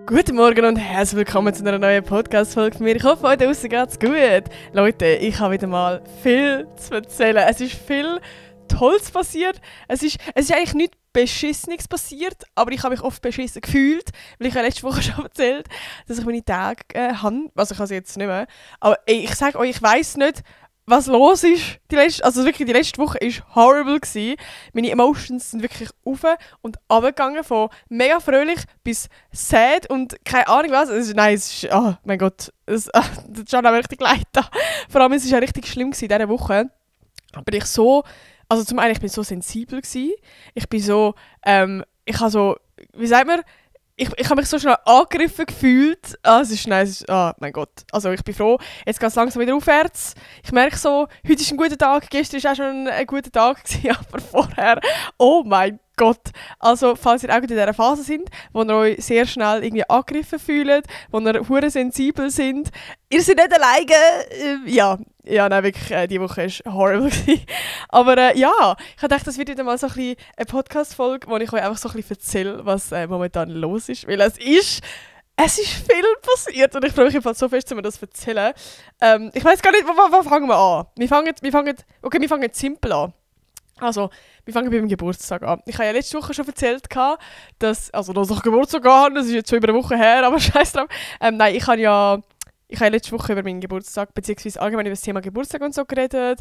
Guten Morgen und herzlich willkommen zu einer neuen Podcast-Folge von mir. Ich hoffe, heute draussen geht's gut. Leute, ich habe wieder mal viel zu erzählen. Es ist viel Tolles passiert. Es ist eigentlich nichts Beschissenes passiert, aber ich habe mich oft beschissen gefühlt, weil ich ja letzte Woche schon erzählt, dass ich meine Tage habe. Also ich habe sie jetzt nicht mehr. Aber ich sage euch, ich weiss nicht, was los ist. Die letzte Woche war horrible gewesen. Meine Emotions sind wirklich auf und runtergegangen, von mega fröhlich bis sad und keine Ahnung was. Oh mein Gott, das tut schon auch richtig leid da. Vor allem, es war ja richtig schlimm gewesen in dieser Woche. Aber zum einen, ich bin so sensibel gewesen. Ich bin so, ich habe so, wie sagt man, ich habe mich so schnell angegriffen gefühlt. Oh mein Gott. Also ich bin froh, jetzt geht es langsam wieder aufwärts. Ich merke so, heute ist ein guter Tag, gestern war auch schon ein guter Tag gewesen, aber vorher, oh mein Gott. Also falls ihr auch in dieser Phase sind, wo ihr euch sehr schnell irgendwie angegriffen fühlt, wo ihr hure sensibel sind, ihr seid nicht alleine. Nein, wirklich, die Woche war horrible. Aber ich habe gedacht, das wird wieder mal so ein bisschen eine Podcast-Folge, wo ich euch einfach so ein bisschen erzähle, was momentan los ist. Weil es ist viel passiert und ich freue mich jedenfalls so fest, dass wir das erzählen. Ich weiß gar nicht, wo fangen wir an? Wir fangen simpel an. Also, wir fangen bei meinem Geburtstag an. Ich habe ja letzte Woche schon erzählt, dass ich Geburtstag habe. Das ist jetzt schon über eine Woche her, aber scheiß drauf. Ich habe ja letzte Woche über meinen Geburtstag, beziehungsweise allgemein über das Thema Geburtstag und so geredet.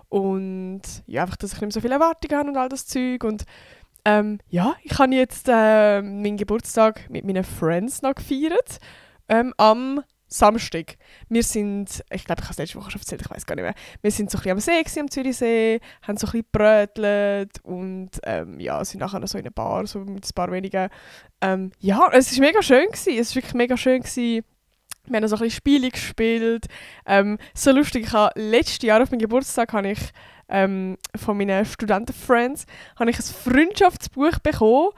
Und ja, einfach, dass ich nicht mehr so viele Erwartungen habe und all das Zeug. Und ich habe jetzt meinen Geburtstag mit meinen Friends noch gefeiert. Am Samstag. Ich glaube, ich habe es letzte Woche schon erzählt, ich weiß gar nicht mehr. Wir sind so ein bisschen am See, am Zürichsee, haben so ein bisschen gebrötelt und sind nachher noch so in einer Bar, so mit ein paar wenigen. Es war mega schön gewesen. Es war wirklich mega schön gewesen. Wir haben so ein bisschen Spiele gespielt. So lustig, letztes Jahr auf meinem Geburtstag habe ich von meinen Studentenfriends ein Freundschaftsbuch bekommen,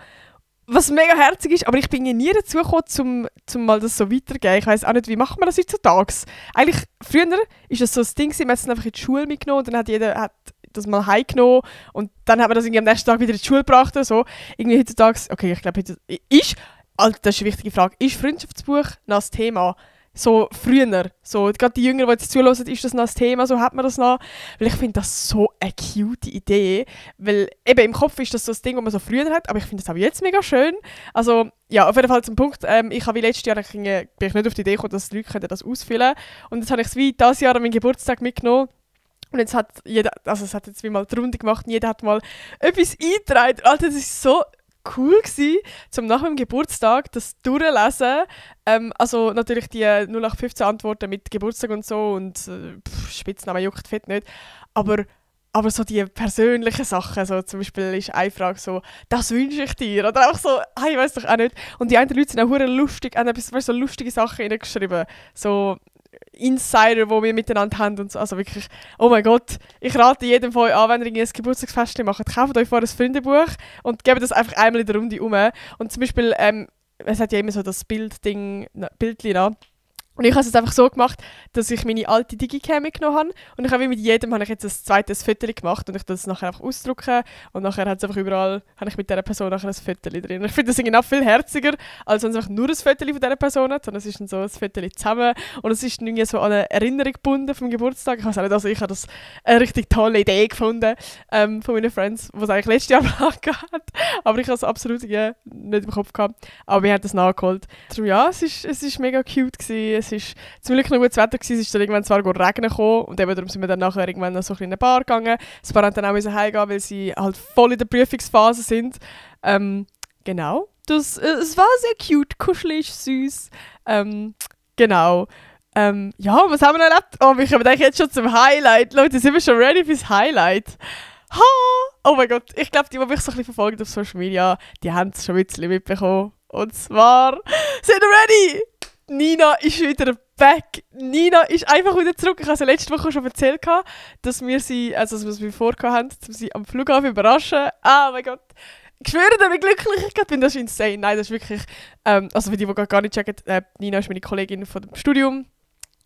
was mega herzig ist, aber ich bin nie dazu gekommen, zum mal das so weitergeben. Ich weiss auch nicht, wie macht man das heutzutage? Eigentlich, früher war das so ein Ding, man hat es einfach in die Schule mitgenommen und dann hat jeder das mal heimgenommen und dann hat man das irgendwie am nächsten Tag wieder in die Schule gebracht oder so. Irgendwie heutzutage, okay, ich glaube, das ist eine wichtige Frage, ist Freundschaftsbuch noch das Thema? So früher, so gerade die Jünger, die jetzt zuhören, ist das noch das Thema, so hat man das noch. Weil ich finde das so eine cute Idee, weil eben im Kopf ist das so das Ding, das man so früher hat, aber ich finde das auch jetzt mega schön. Also ja, auf jeden Fall zum Punkt, ich habe wie letztes Jahr bin ich nicht auf die Idee gekommen, dass die Leute das ausfüllen können. Und jetzt habe ich es wie dieses Jahr an meinen Geburtstag mitgenommen. Und jetzt hat es hat jetzt wie mal die Runde gemacht und jeder hat mal etwas eingetragen. Alter, das ist so cool gsi, zum nach meinem Geburtstag das durchlesen. Also natürlich die 0815 Antworten mit Geburtstag und so und Spitznamen juckt fett nicht. Aber so die persönlichen Sachen, so zum Beispiel ist eine Frage so, das wünsche ich dir. Oder einfach so, ich weiß doch auch nicht. Und die anderen Leute sind auch hure lustig, haben so lustige Sachen reingeschrieben. So Insider, die wir miteinander haben und so. Also wirklich, oh mein Gott, ich rate jedem von euch an, wenn ihr ein Geburtstagsfest macht, kauft euch vorher ein Freundebuch und gebt das einfach einmal in der Runde um. Und zum Beispiel, es hat ja immer so das Bildchen an. Und ich habe es jetzt einfach so gemacht, dass ich meine alte Digicam mitgenommen habe. Und ich habe mit jedem jetzt ein zweites Foto gemacht und ich das nachher einfach ausdrucken. Und nachher hat es einfach überall, habe ich mit dieser Person nachher ein Foto drin. Und ich finde das irgendwie noch viel herziger, als wenn es einfach nur ein Foto von dieser Person hat, sondern es ist dann so ein Foto zusammen. Und es ist dann irgendwie so an eine Erinnerung gebunden vom Geburtstag. Ich weiß auch nicht, also ich habe das eine richtig tolle Idee gefunden von meinen Friends, die es eigentlich letztes Jahr gemacht hat. Aber ich habe es absolut nicht im Kopf gehabt. Aber wir haben das nachgeholt. Darum, ja, es ist mega cute gewesen. Es war zum Glück noch gutes Wetter, es ist dann irgendwann zwar regnen gekommen und eben darum sind wir dann nachher irgendwann noch so in eine Bar gegangen. Ein paar haben dann auch heimgehen, weil sie halt voll in der Prüfungsphase sind. Genau. Es war sehr cute, kuschelig, süß. Genau. Was haben wir noch erlebt? Oh, wir kommen eigentlich jetzt schon zum Highlight. Leute, sind wir schon ready fürs Highlight? Ha! Oh mein Gott, ich glaube, die mich so ein bisschen verfolgen auf Social Media, die haben es schon ein bisschen mitbekommen. Und zwar, sind wir ready? Nina ist wieder back. Nina ist einfach wieder zurück. Ich habe es letzte Woche schon erzählt, dass wir vorhaben, um sie am Flughafen überraschen. Oh mein Gott. Ich schwöre dir, wie glücklich ich bin. Das ist insane. Nein, das ist wirklich... also für die gar nicht checken, Nina ist meine Kollegin von dem Studium.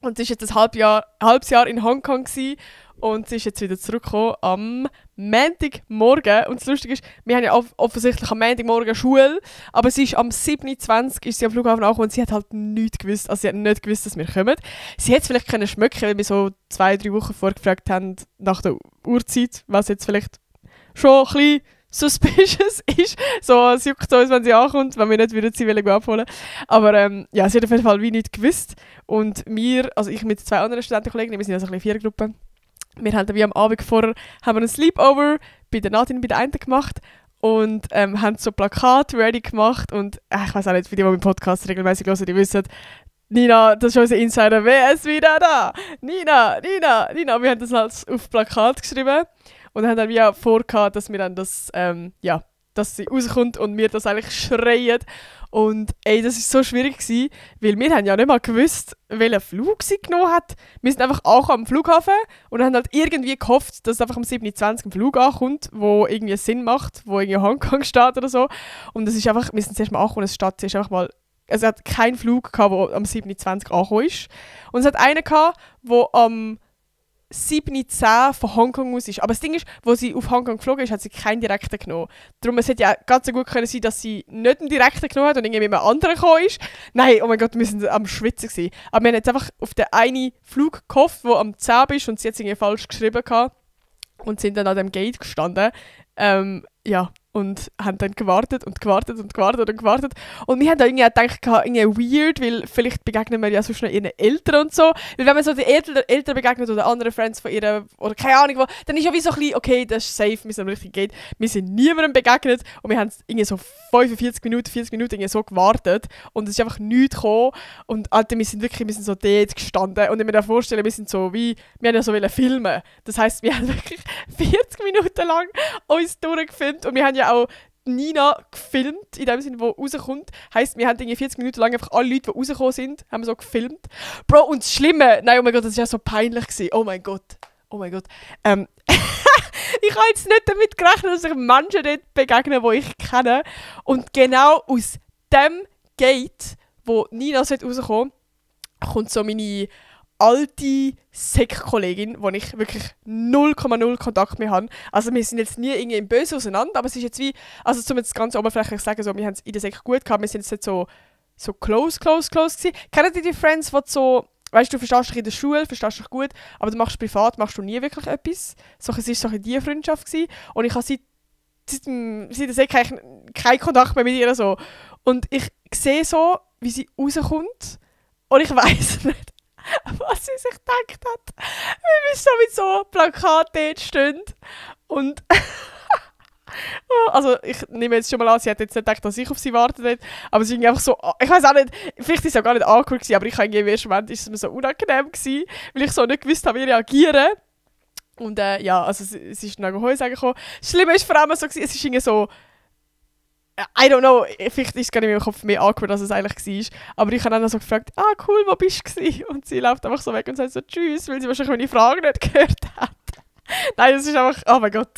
Und sie war jetzt ein halbes Jahr in Hongkong gewesen, und sie ist jetzt wieder zurückgekommen am Montagmorgen. Und das Lustige ist, wir haben ja offensichtlich am Montagmorgen Schule, aber sie ist am 27. ist sie am Flughafen angekommen und sie hat halt nichts gewusst. Also sie hat nicht gewusst, dass wir kommen. Sie hätte es vielleicht können schmecken, weil wir so 2-3 Wochen vorgefragt haben nach der Uhrzeit, was jetzt vielleicht schon ein bisschen suspicious ist. So, es juckt uns, wenn sie ankommt, wenn wir nicht wieder sie abholen. Aber ja, sie hat auf jeden Fall wie nichts gewusst. Und wir, also ich mit 2 anderen Studentenkollegen, wir sind also ein bisschen 4 Gruppen, wir haben dann wie am Abend vorher haben wir einen Sleepover bei der Nadine, bei der einen gemacht und haben so Plakate ready gemacht und ich weiß auch nicht, für die meinen Podcast regelmäßig hören, die wissen, Nina, das ist unser Insider, wer ist wieder da? Nina. Wir haben das halt auf Plakat geschrieben und haben dann wie auch vorgehabt, dass wir dann das, dass sie rauskommt und wir das eigentlich schreien. Und ey, das war so schwierig gewesen, weil wir haben ja nicht mal gewusst, welchen Flug sie genommen hat. Wir sind einfach auch am Flughafen und haben halt irgendwie gehofft, dass einfach am 27. ein Flug ankommt, wo irgendwie Sinn macht, wo irgendwie Hongkong steht oder so. Und es ist einfach, wir sind zuerst mal angekommen, es steht zuerst einfach mal, es hat keinen Flug gehabt, der am 27. angekommen ist. Und es hat einen gehabt, der am 7.10 von Hongkong aus ist. Aber das Ding ist, wo sie auf Hongkong geflogen ist, hat sie keinen direkten genommen. Darum, es hätte ja ganz so gut können sein, dass sie nicht einen direkten genommen hat und irgendwie mit einem anderen gekommen ist. Nein, oh mein Gott, wir sind am Schwitzen gewesen. Aber wir haben jetzt einfach auf den einen Flug gehofft, der am 10 ist und sie hat irgendwie falsch geschrieben gehabt. Und sind dann an dem Gate gestanden. Ja, und haben dann gewartet. Und wir haben da irgendwie gedacht, irgendwie weird, weil vielleicht begegnen wir ja so schnell ihren Eltern und so. Weil wenn man so den Eltern begegnet oder anderen Friends von ihr oder keine Ahnung wo, dann ist ja wie so ein bisschen, okay, das ist safe, wir sind am richtigen Gate. Wir sind niemandem begegnet und wir haben irgendwie so 40 Minuten irgendwie so gewartet und es ist einfach nichts gekommen. Und Alter, wir sind so dort gestanden und ich mir da vorstellen, wir haben ja so filmen. Das heisst, wir haben wirklich 40 Minuten lang uns durchgefilmt und wir haben ja auch Nina gefilmt, in dem Sinne, wo rauskommt. Heisst, wir haben 40 Minuten lang einfach alle Leute, die rausgekommen sind, haben so gefilmt. Bro, und das Schlimme, nein, oh mein Gott, das war ja so peinlich gewesen. Oh mein Gott. Ich habe jetzt nicht damit gerechnet, dass ich Menschen dort begegne, die ich kenne. Und genau aus dem Gate, wo Nina rauskommt, kommt so meine alte Sek-Kollegin, wo ich wirklich 0,0 Kontakt mehr habe. Also wir sind jetzt nie irgendwie im Böse auseinander, aber es ist jetzt wie, also zum jetzt ganz oberflächlich sagen, so, wir haben es in der Sek gut gehabt, wir sind jetzt nicht so close gewesen. Kennen die Friends, die so, weißt du, verstehst dich in der Schule, verstehst dich gut, aber du machst privat, machst du nie wirklich etwas. So, es war so diese Freundschaft gewesen. Und ich habe seit der Sek eigentlich keinen Kontakt mehr mit ihr so. Und ich sehe so, wie sie rauskommt und ich weiss nicht, was sie sich gedacht hat. Weil wir so mit so Plakaten dort stehen. Und also ich nehme jetzt schon mal an, sie hat jetzt nicht gedacht, dass ich auf sie warte. Aber sie ist einfach so, ich weiß auch nicht, vielleicht war es ja gar nicht awkward gewesen, aber ich habe irgendwie im ersten Moment ist es mir so unangenehm gewesen, weil ich so nicht gewusst habe, wie reagieren. Und ja, also sie ist dann Heu sagen gekommen. Das Schlimme ist vor allem so gewesen, es ist irgendwie so, I don't know, vielleicht ist es gar nicht mehr im Kopf mehr awkward, als es eigentlich war. Aber ich habe dann so gefragt, cool, wo bist du gewesen? Und sie läuft einfach so weg und sagt so tschüss, weil sie wahrscheinlich meine Frage nicht gehört hat. Nein, es ist einfach, oh mein Gott.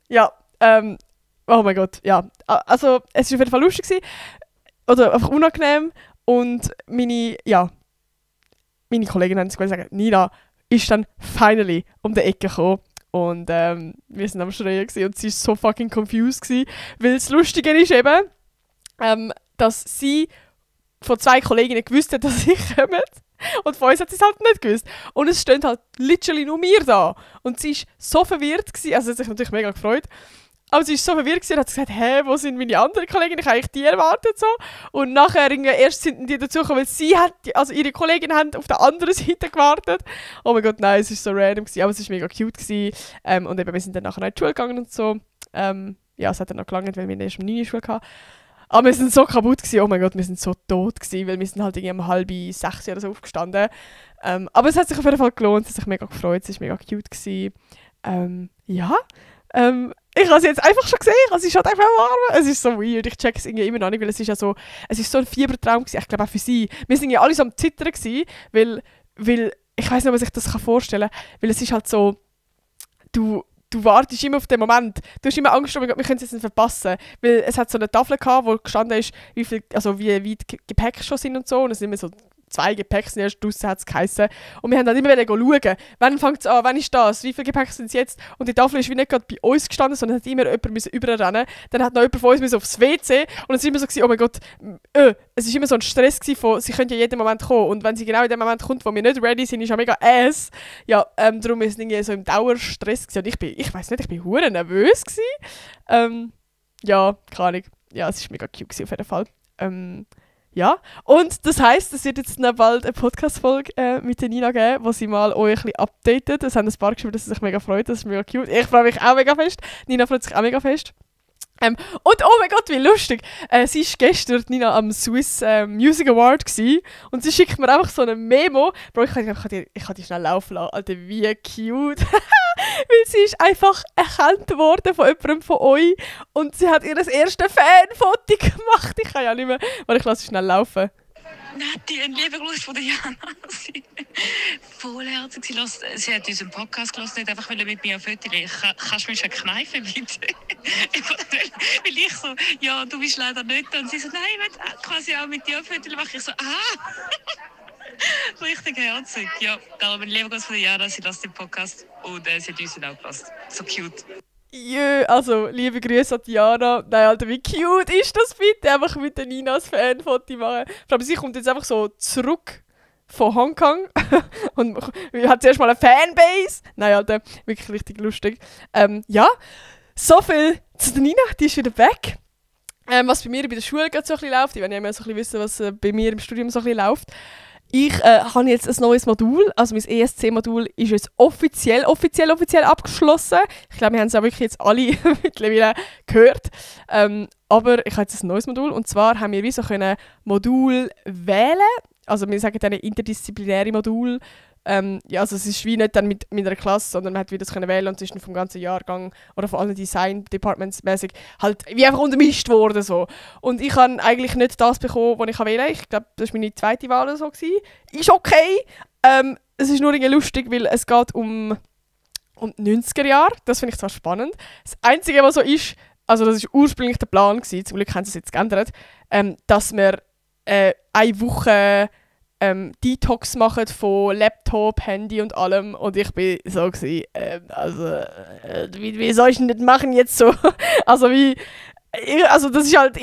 Ja, oh mein Gott, ja. Also, es war auf jeden Fall lustig gewesen, oder einfach unangenehm. Und meine Kollegin haben gesagt, Nina ist dann finally um die Ecke gekommen. Und wir sind am Schreien und sie war so fucking confused gewesen, weil das Lustige ist eben, dass sie von 2 Kolleginnen gewusst hat, dass ich komme. Und von uns hat sie es halt nicht gewusst. Und es steht halt literally nur mir da. Und sie war so verwirrt gewesen, also sie hat sich natürlich mega gefreut, aber sie war so verwirrt gewesen und hat gesagt, hä, wo sind meine anderen Kolleginnen? Ich habe eigentlich die erwartet so. Und nachher erst sind die dazugekommen, weil ihre Kolleginnen haben auf der anderen Seite gewartet. Oh mein Gott, nein, es war so random gewesen, aber es war mega cute gewesen. Und eben, wir sind dann nachher in die Schule gegangen und so. Ja, es hat dann noch gelangt, weil wir erst um 9 Uhr Schule hatten. Aber wir sind so kaputt gewesen, oh mein Gott, wir sind so tot gewesen, weil wir sind halt irgendwie um 5:30 oder so aufgestanden. Aber es hat sich auf jeden Fall gelohnt, es hat sich mega gefreut, es war mega cute gewesen. Ja, ich habe sie jetzt einfach schon gesehen, also sie schaut einfach warm. Es ist so weird, ich check es irgendwie immer noch nicht, weil es ist ja so, es ist so ein Fiebertraum gewesen, ich glaube auch für sie. Wir sind ja alle so am Zittern gewesen, weil ich weiß nicht, ob man sich das vorstellen kann, weil es ist halt so, du wartest immer auf den Moment. Du hast immer Angst, oh mein Gott, wir können es jetzt nicht verpassen. Weil es hat so eine Tafel gehabt, wo gestanden ist, wie weit Gepäck schon sind und so. Und es sind immer so 2 Gepäck sind erst draussen, hat es geheissen. Und wir haben dann immer wieder schauen, wann fängt es an, wann ist das, wie viele Gepäck sind es jetzt. Und die Tafel ist wie nicht gerade bei uns gestanden, sondern hat immer jemand überrennen. Dann hat noch jemand von uns aufs WC und es war immer so, oh mein Gott, es war immer so ein Stress von, sie können ja jeden Moment kommen. Und wenn sie genau in dem Moment kommt, wo wir nicht ready sind, ist ja mega ass. Ja, darum war es irgendwie so im Dauerstress gewesen. Und ich weiss nicht, ich war hure nervös gewesen. Ja, keine Ahnung. Ja, es war mega cute gewesen, auf jeden Fall. Ja, und das heisst, es wird jetzt noch bald eine Podcast-Folge mit der Nina geben, wo sie mal euch ein bisschen updatet. Es haben ein paar geschrieben, dass sie sich mega freut, das ist mega cute. Ich freue mich auch mega fest. Nina freut sich auch mega fest. Und oh mein Gott, wie lustig! Sie war gestern, Nina, am Swiss Music Award gewesen, und sie schickt mir einfach so eine Memo. Bro, ich kann die schnell laufen lassen. Alter, wie cute! Weil sie ist einfach erkannt worden von jemandem von euch und sie hat ihr erstes Fanfoto gemacht. Ich kann ja nicht mehr, weil ich lasse sie schnell laufen. Nati, ein lieber Gruß von der Jana. Vollherzig. Sie hat unseren Podcast gehört, nicht einfach mit mir ein Foto. Kannst du mich schon kneifen, bitte? Weil ich so, ja, du bist leider nicht da. Und sie so, nein, ich will quasi auch mit dir ein Foto machen. Ich so, richtig herzig. Ja, darum ein lieber Gruß von der Jana. Sie lässt den Podcast und sie hat uns auch gehört. So cute. Jö, also, liebe Grüße an Diana. Nein, Alter, wie cute ist das bitte? Einfach mit der Nina ein Fanfoto machen. Vor allem, sie kommt jetzt einfach so zurück von Hongkong und hat zuerst mal eine Fanbase. Nein, Alter, wirklich richtig lustig. Ja, so viel zu der Nina, die ist wieder weg. Was bei mir bei der Schule gerade so ein bisschen läuft, ich will ja immer so ein bisschen wissen, was bei mir im Studium so ein bisschen läuft. Ich habe jetzt ein neues Modul, also mein ESC-Modul ist jetzt offiziell abgeschlossen. Ich glaube, wir haben es auch wirklich jetzt alle mittlerweile gehört. Aber ich habe jetzt ein neues Modul und zwar haben wir wie so ein Modul wählen. Also wir sagen dann interdisziplinäre Modul. Ja, also es ist wie nicht dann mit einer Klasse, sondern man hat wieder das können wählen und es ist dann vom ganzen Jahrgang oder von allen Design-Departments mäßig halt wie einfach untermischt worden. So. Und ich habe eigentlich nicht das bekommen, was ich wählen kann. Ich glaube, das war meine zweite Wahl oder so. Ist okay. Es ist nur irgendwie lustig, weil es geht um die 90er Jahre. Das finde ich zwar spannend. Das Einzige, was so ist, also das war ursprünglich der Plan gewesen, zum Glück haben sie es jetzt geändert, dass wir eine Woche Detox machen von Laptop, Handy und allem. Und ich bin so gewesen, wie soll ich denn das machen jetzt so? Also das ist halt,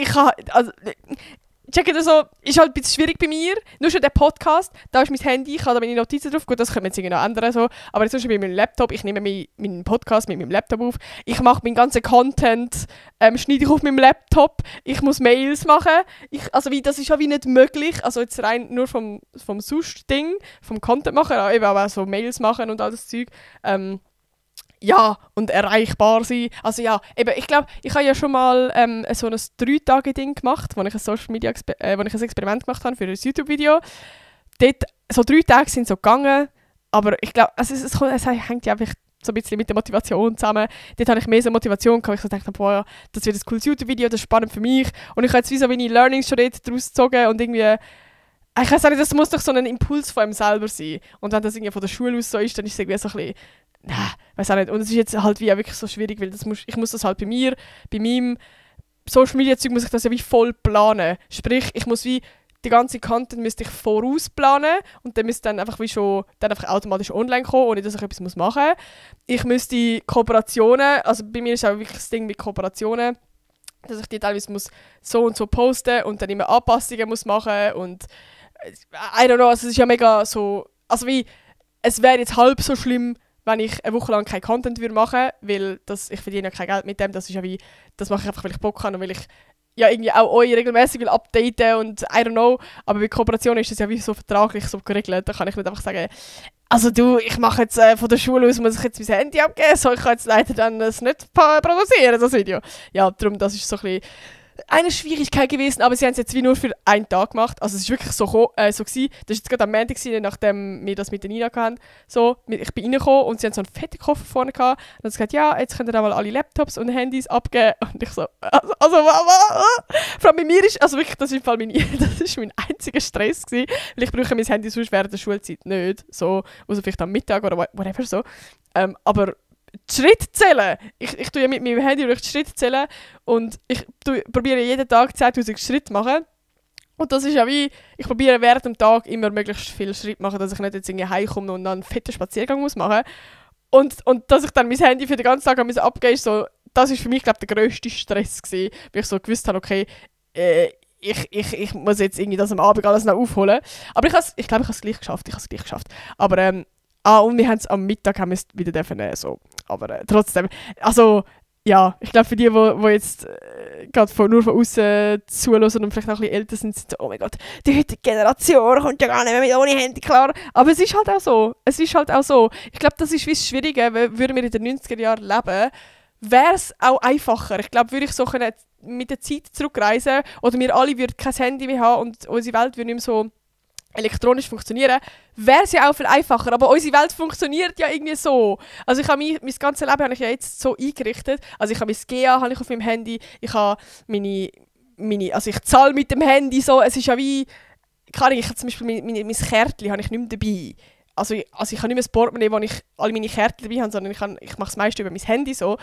check das so, ist halt ein bisschen schwierig bei mir. Nur schon der Podcast, da ist mein Handy, ich habe da meine Notizen drauf. Gut, das können wir jetzt irgendwie noch ändern. So. Aber jetzt bei meinem Laptop, ich nehme meinen Podcast mit meinem Laptop auf. Ich mache meinen ganzen Content, schneide ich auf meinem Laptop. Ich muss Mails machen. Das ist ja wie nicht möglich. Also jetzt rein nur vom Sonst-Ding, vom Content machen, aber eben auch so Mails machen und all das Zeug. Ja, und erreichbar sein. Also ja, eben, ich glaube, ich habe ja schon mal so ein 3-Tage-Ding gemacht, wo ich ein Social Media wo ich ein Experiment gemacht habe für ein YouTube-Video. Dort, so 3 Tage sind so gegangen, aber ich glaube, es hängt ja einfach so ein bisschen mit der Motivation zusammen. Dort habe ich mehr so Motivation gehabt, ich so dachte, boah, das wird ein cooles YouTube-Video, das ist spannend für mich. Und ich habe jetzt wie so meine Learnings schon daraus gezogen und irgendwie, ich weiß nicht, das muss doch so ein Impuls von einem selber sein. Und wenn das irgendwie von der Schule aus so ist, dann ist es irgendwie so ein bisschen, weiß auch nicht. Und es ist jetzt halt wie auch wirklich so schwierig, weil ich muss das halt bei meinem Social Media Zeug muss ich das ja wie voll planen. Sprich, ich muss wie die ganze Content müsste ich vorausplanen und dann müsste dann einfach wie schon dann einfach automatisch online kommen, ohne dass ich etwas machen muss. Ich müsste Kooperationen, also bei mir ist auch wirklich das Ding mit Kooperationen, dass ich die teilweise muss so und so posten und dann immer Anpassungen muss machen und I don't know, also es ist ja mega so, also wie, es wäre jetzt halb so schlimm, wenn ich eine Woche lang keinen Content machen würde, weil ich verdiene ja kein Geld mit dem, das ist ja wie, das mache ich einfach, weil ich Bock habe und weil ich ja irgendwie auch euch regelmäßig will updaten und I don't know, aber bei Kooperationen ist das ja wie so vertraglich so geregelt, da kann ich nicht einfach sagen, also du, ich mache jetzt von der Schule aus, muss ich jetzt mein Handy abgeben, so ich kann jetzt leider dann das nicht produzieren, das Video. Ja, darum, das ist so ein bisschen eine Schwierigkeit gewesen, aber sie haben es jetzt wie nur für einen Tag gemacht. Also es ist wirklich so gewesen. Das war jetzt gerade am Montag, nachdem wir das mit der Nina hatten. So, ich bin reingekommen und sie haben so einen fetten Koffer vorne gehabt. Und dann haben sie gesagt, ja, jetzt könnt ihr mal alle Laptops und Handys abgeben. Und ich so, vor allem bei mir ist, also wirklich, das ist mein einziger Stress gewesen, weil ich brauche mein Handy sonst während der Schulzeit nicht. So, also vielleicht am Mittag oder whatever so. Aber die Schritte zählen. Ich tue ja mit meinem Handy die Schritte zählen und ich probiere jeden Tag 10'000 Schritte zu machen. Und das ist ja wie, ich probiere während dem Tag immer möglichst viel Schritt machen, dass ich nicht jetzt irgendwie heimkomme und dann einen fetten Spaziergang muss machen muss. Und dass ich dann mein Handy für den ganzen Tag abgeben muss, so, das war für mich, glaube ich, der grösste Stress gewesen, weil ich so gewusst habe, okay, ich muss jetzt irgendwie das am Abend alles noch aufholen. Aber ich glaube, ich habe es gleich geschafft. Aber, und wir haben es am Mittag wieder dürfen, so. Aber trotzdem, also, ja, ich glaube, für die, die jetzt gerade nur von außen zuhören und vielleicht noch ein bisschen älter sind, sind so, oh mein Gott, die heutige Generation kommt ja gar nicht mehr mit ohne Handy klar. Aber es ist halt auch so. Ich glaube, das ist wie das Schwierige, weil würden wir in den 90er Jahren leben, wäre es auch einfacher. Ich glaube, würde ich so können mit der Zeit zurückreisen oder wir alle würden kein Handy mehr haben und unsere Welt würde nicht mehr so elektronisch funktionieren, wäre es ja auch viel einfacher. Aber unsere Welt funktioniert ja irgendwie so. Also ich habe mein ganzes Leben habe ich ja jetzt so eingerichtet. Also ich habe mein GA habe ich auf meinem Handy, ich habe also ich zahle mit dem Handy so. Es ist ja wie, ich habe zum Beispiel mein Kärtchen habe ich nicht mehr dabei. Also ich habe nicht mehr ein Portemonnaie, wo ich alle meine Kärtchen dabei habe, sondern ich mache es meist über mein Handy so.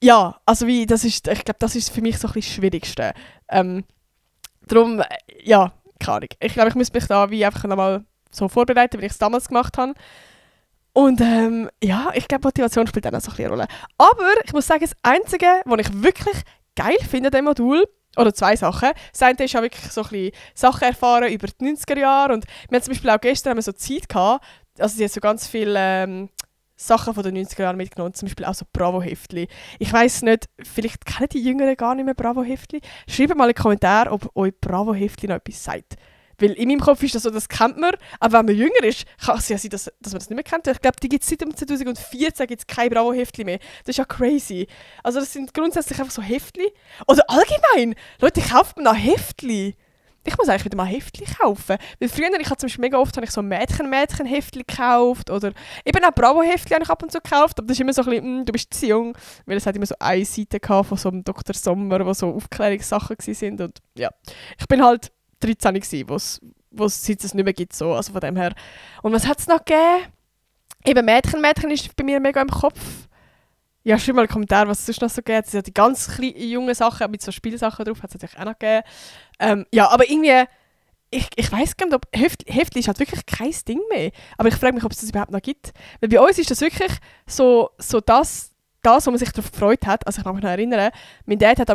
Ja, also ich glaube, das ist für mich so ein bisschen das Schwierigste. Darum, ja, keine Ahnung. Ich glaube, ich muss mich da wie einfach nochmal so vorbereiten, wie ich es damals gemacht habe. Und ja, ich glaube, Motivation spielt dann auch so ein bisschen eine Rolle. Aber ich muss sagen, das Einzige, was ich wirklich geil finde an diesem Modul, oder zwei Sachen. Das eine ist ja wirklich so ein bisschen Sachen erfahren über die 90er Jahre. Und wir haben zum Beispiel auch gestern so Zeit gehabt, also sie hat so ganz viele Sachen von den 90er Jahren mitgenommen, zum Beispiel auch so Bravo-Heftli. Ich weiss nicht, vielleicht kennen die Jüngeren gar nicht mehr Bravo-Heftli. Schreibt mal in die Kommentare, ob euch Bravo-Heftli noch etwas sagt. Weil in meinem Kopf ist das so, das kennt man, aber wenn man jünger ist, kann es ja sein, dass man das nicht mehr kennt. Ich glaube, die gibt es seit 2014 gibt's kein Bravo-Heftli mehr. Das ist ja crazy. Also das sind grundsätzlich einfach so Heftli. Oder allgemein, Leute, kauft mir noch Heftli. Ich muss eigentlich wieder mal Heftli kaufen. Weil früher, ich habe zum Beispiel mega oft so Mädchen-Heftli gekauft. Oder eben auch Bravo-Heftli habe ich ab und zu gekauft. Aber das ist immer so ein bisschen, du bist zu jung. Weil es hat immer so eine Seite gehabt von so einem Dr. Sommer, wo so Aufklärungssachen waren. Und ja, ich bin halt 13 gsi, wo es seit es nicht mehr gibt. So. Also von dem her. Und was hat es noch gegeben? Eben Mädchen ist bei mir mega im Kopf. Ja, schreib mal einen Kommentar, was es sonst noch so gibt. Es sind ja die ganz jungen Sachen, mit so Spielsachen drauf, hat es natürlich auch noch gegeben. Ja, aber irgendwie, ich weiss gar nicht, ob Heftli ist halt wirklich kein Ding mehr. Aber ich frage mich, ob es das überhaupt noch gibt. Weil bei uns ist das wirklich so das, wo man sich darauf gefreut hat. Also ich kann mich noch erinnern, mein Dad hat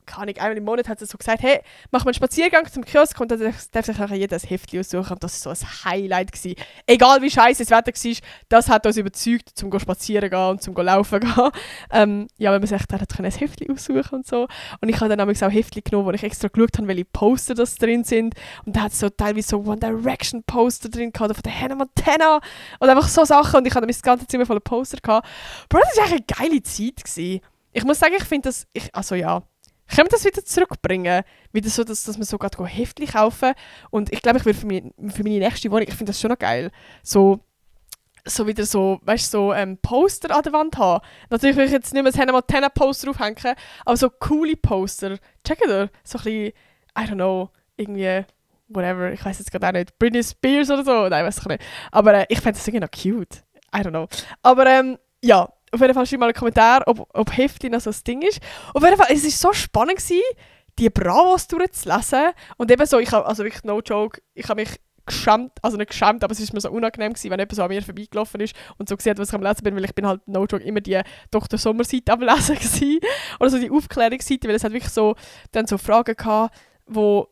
keine Ahnung, einmal im Monat hat er so gesagt, hey, mach mal einen Spaziergang zum Kiosk und dann darf sich nachher jeder ein Heftli aussuchen. Und das war so ein Highlight gewesen. Egal wie scheiße das Wetter war, das hat uns überzeugt, zum spazieren gehen und zum laufen gehen. Ja, weil man sich dann ein Heftli aussuchen und so. Und ich habe dann auch Heftli genommen, wo ich extra geschaut habe, welche Poster das drin sind. Und da hat es so teilweise so One Direction Poster drin gehabt, oder von der Hannah Montana. Und einfach so Sachen. Und ich hatte das ganze Zimmer voller Poster gehabt. Bro, das war eigentlich eine geile Zeit gewesen. Ich muss sagen, ich finde das, können wir das wieder zurückbringen? Wieder so, dass wir so gerade Heftli kaufen. Und ich glaube, ich würde für meine nächste Wohnung, ich finde das schon noch geil, so wieder so, weißt du, so Poster an der Wand haben. Natürlich will ich jetzt nicht mehr das Hannah Montana Poster aufhängen, aber so coole Poster. Checkt ihr? So ein bisschen, I don't know, irgendwie, whatever, ich weiß jetzt gerade auch nicht, Britney Spears oder so, nein, weiß ich nicht. Aber ich fände das irgendwie noch cute. I don't know. Aber ja, auf jeden Fall schreib mal einen Kommentar, ob Heftli noch so ein Ding ist. Auf jeden Fall, es war so spannend gewesen, die Bravos durchzulesen. Und eben so, also wirklich no joke, ich habe mich geschämt, also nicht geschämt, aber es ist mir so unangenehm gewesen, wenn jemand so an mir vorbeigelaufen ist und so gesehen hat, was ich am Lesen bin, weil ich bin halt no joke immer die Dr. Sommer-Seite am Lesen gewesen. Oder so die Aufklärungsseite, weil es hat wirklich so, dann so Fragen gehabt, wo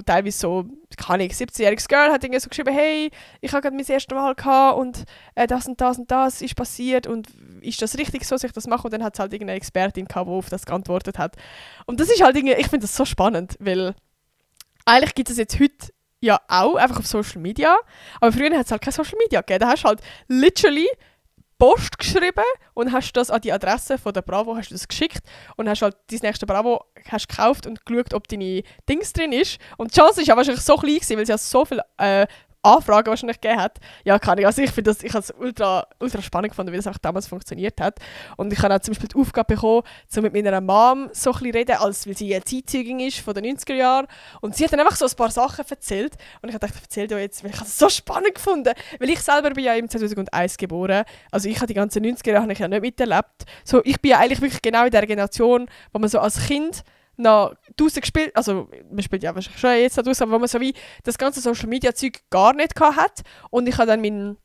teilweise so, keine Ahnung, 17-jähriges Girl hat irgendwie so geschrieben, hey, ich habe gerade mein erstes Mal gehabt und das und das und das ist passiert und ist das richtig so, dass ich das mache? Und dann hat es halt irgendeine Expertin gehabt, die auf das geantwortet hat. Und das ist halt irgendwie, ich finde das so spannend, weil eigentlich gibt es jetzt heute ja auch, einfach auf Social Media, aber früher hat es halt kein Social Media gegeben. Da hast du halt literally Post geschrieben und hast das an die Adresse von der Bravo hast du das geschickt und hast halt dein nächste Bravo hast gekauft und geschaut, ob deine Dings drin ist. Und die Chance ist ja wahrscheinlich so klein gewesen, weil es ja so viele Anfragen wahrscheinlich gegeben hat. Ja, keine Ahnung. Also ich habe es ultra spannend gefunden, wie das auch damals funktioniert hat. Und ich habe auch zum Beispiel die Aufgabe bekommen, so mit meiner Mom so ein bisschen reden, weil sie eine Zeitzeugin ist von den 90er Jahren. Und sie hat dann einfach so ein paar Sachen erzählt. Und ich habe gedacht, erzähl dir jetzt, weil ich es so spannend gefunden. Weil ich selber bin ja im 2001 geboren. Also ich habe die ganzen 90er Jahre ja nicht miterlebt. So, ich bin ja eigentlich wirklich genau in der Generation, wo man so als Kind noch draussen gespielt, also man spielt ja wahrscheinlich schon jetzt draussen, aber wo man so wie das ganze Social Media Zeug gar nicht hat. Und ich habe dann ein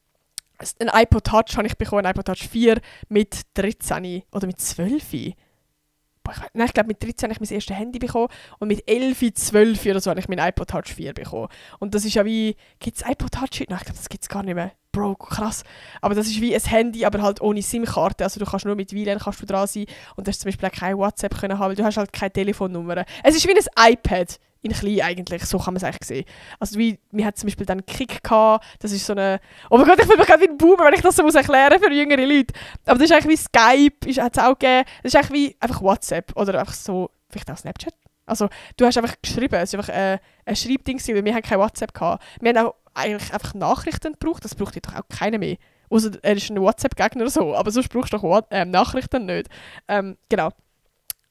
iPod Touch habe ich bekommen, ein iPod Touch 4 mit 13 oder mit 12. Ich glaube mit 13 habe ich mein erstes Handy bekommen und mit 11, 12 oder so habe ich mein iPod Touch 4 bekommen. Und das ist ja wie, gibt es iPod Touch? Nein, ich glaube, das gibt es gar nicht mehr. Bro, krass. Aber das ist wie ein Handy, aber halt ohne SIM-Karte. Also du kannst nur mit WLAN kannst du dran sein und du hast zum Beispiel auch kein WhatsApp können haben, weil du hast halt keine Telefonnummer. Es ist wie ein iPad. In klein eigentlich, so kann man es eigentlich sehen. Also wie, wir hatten zum Beispiel dann Kick gehabt, das ist so eine... Oh mein Gott, ich fühle mich gerade wie ein Boomer, wenn ich das so muss erklären für jüngere Leute. Aber das ist eigentlich wie Skype, hat es auch gegeben. Das ist eigentlich wie einfach WhatsApp oder einfach so, vielleicht auch Snapchat. Also du hast einfach geschrieben, es war einfach ein Schreibding, weil wir haben kein WhatsApp gehabt. Wir haben auch eigentlich einfach Nachrichten gebraucht, das braucht doch auch keiner mehr. Außer er ist ein WhatsApp-Gegner oder so, aber sonst brauchst du doch Nachrichten nicht. Genau.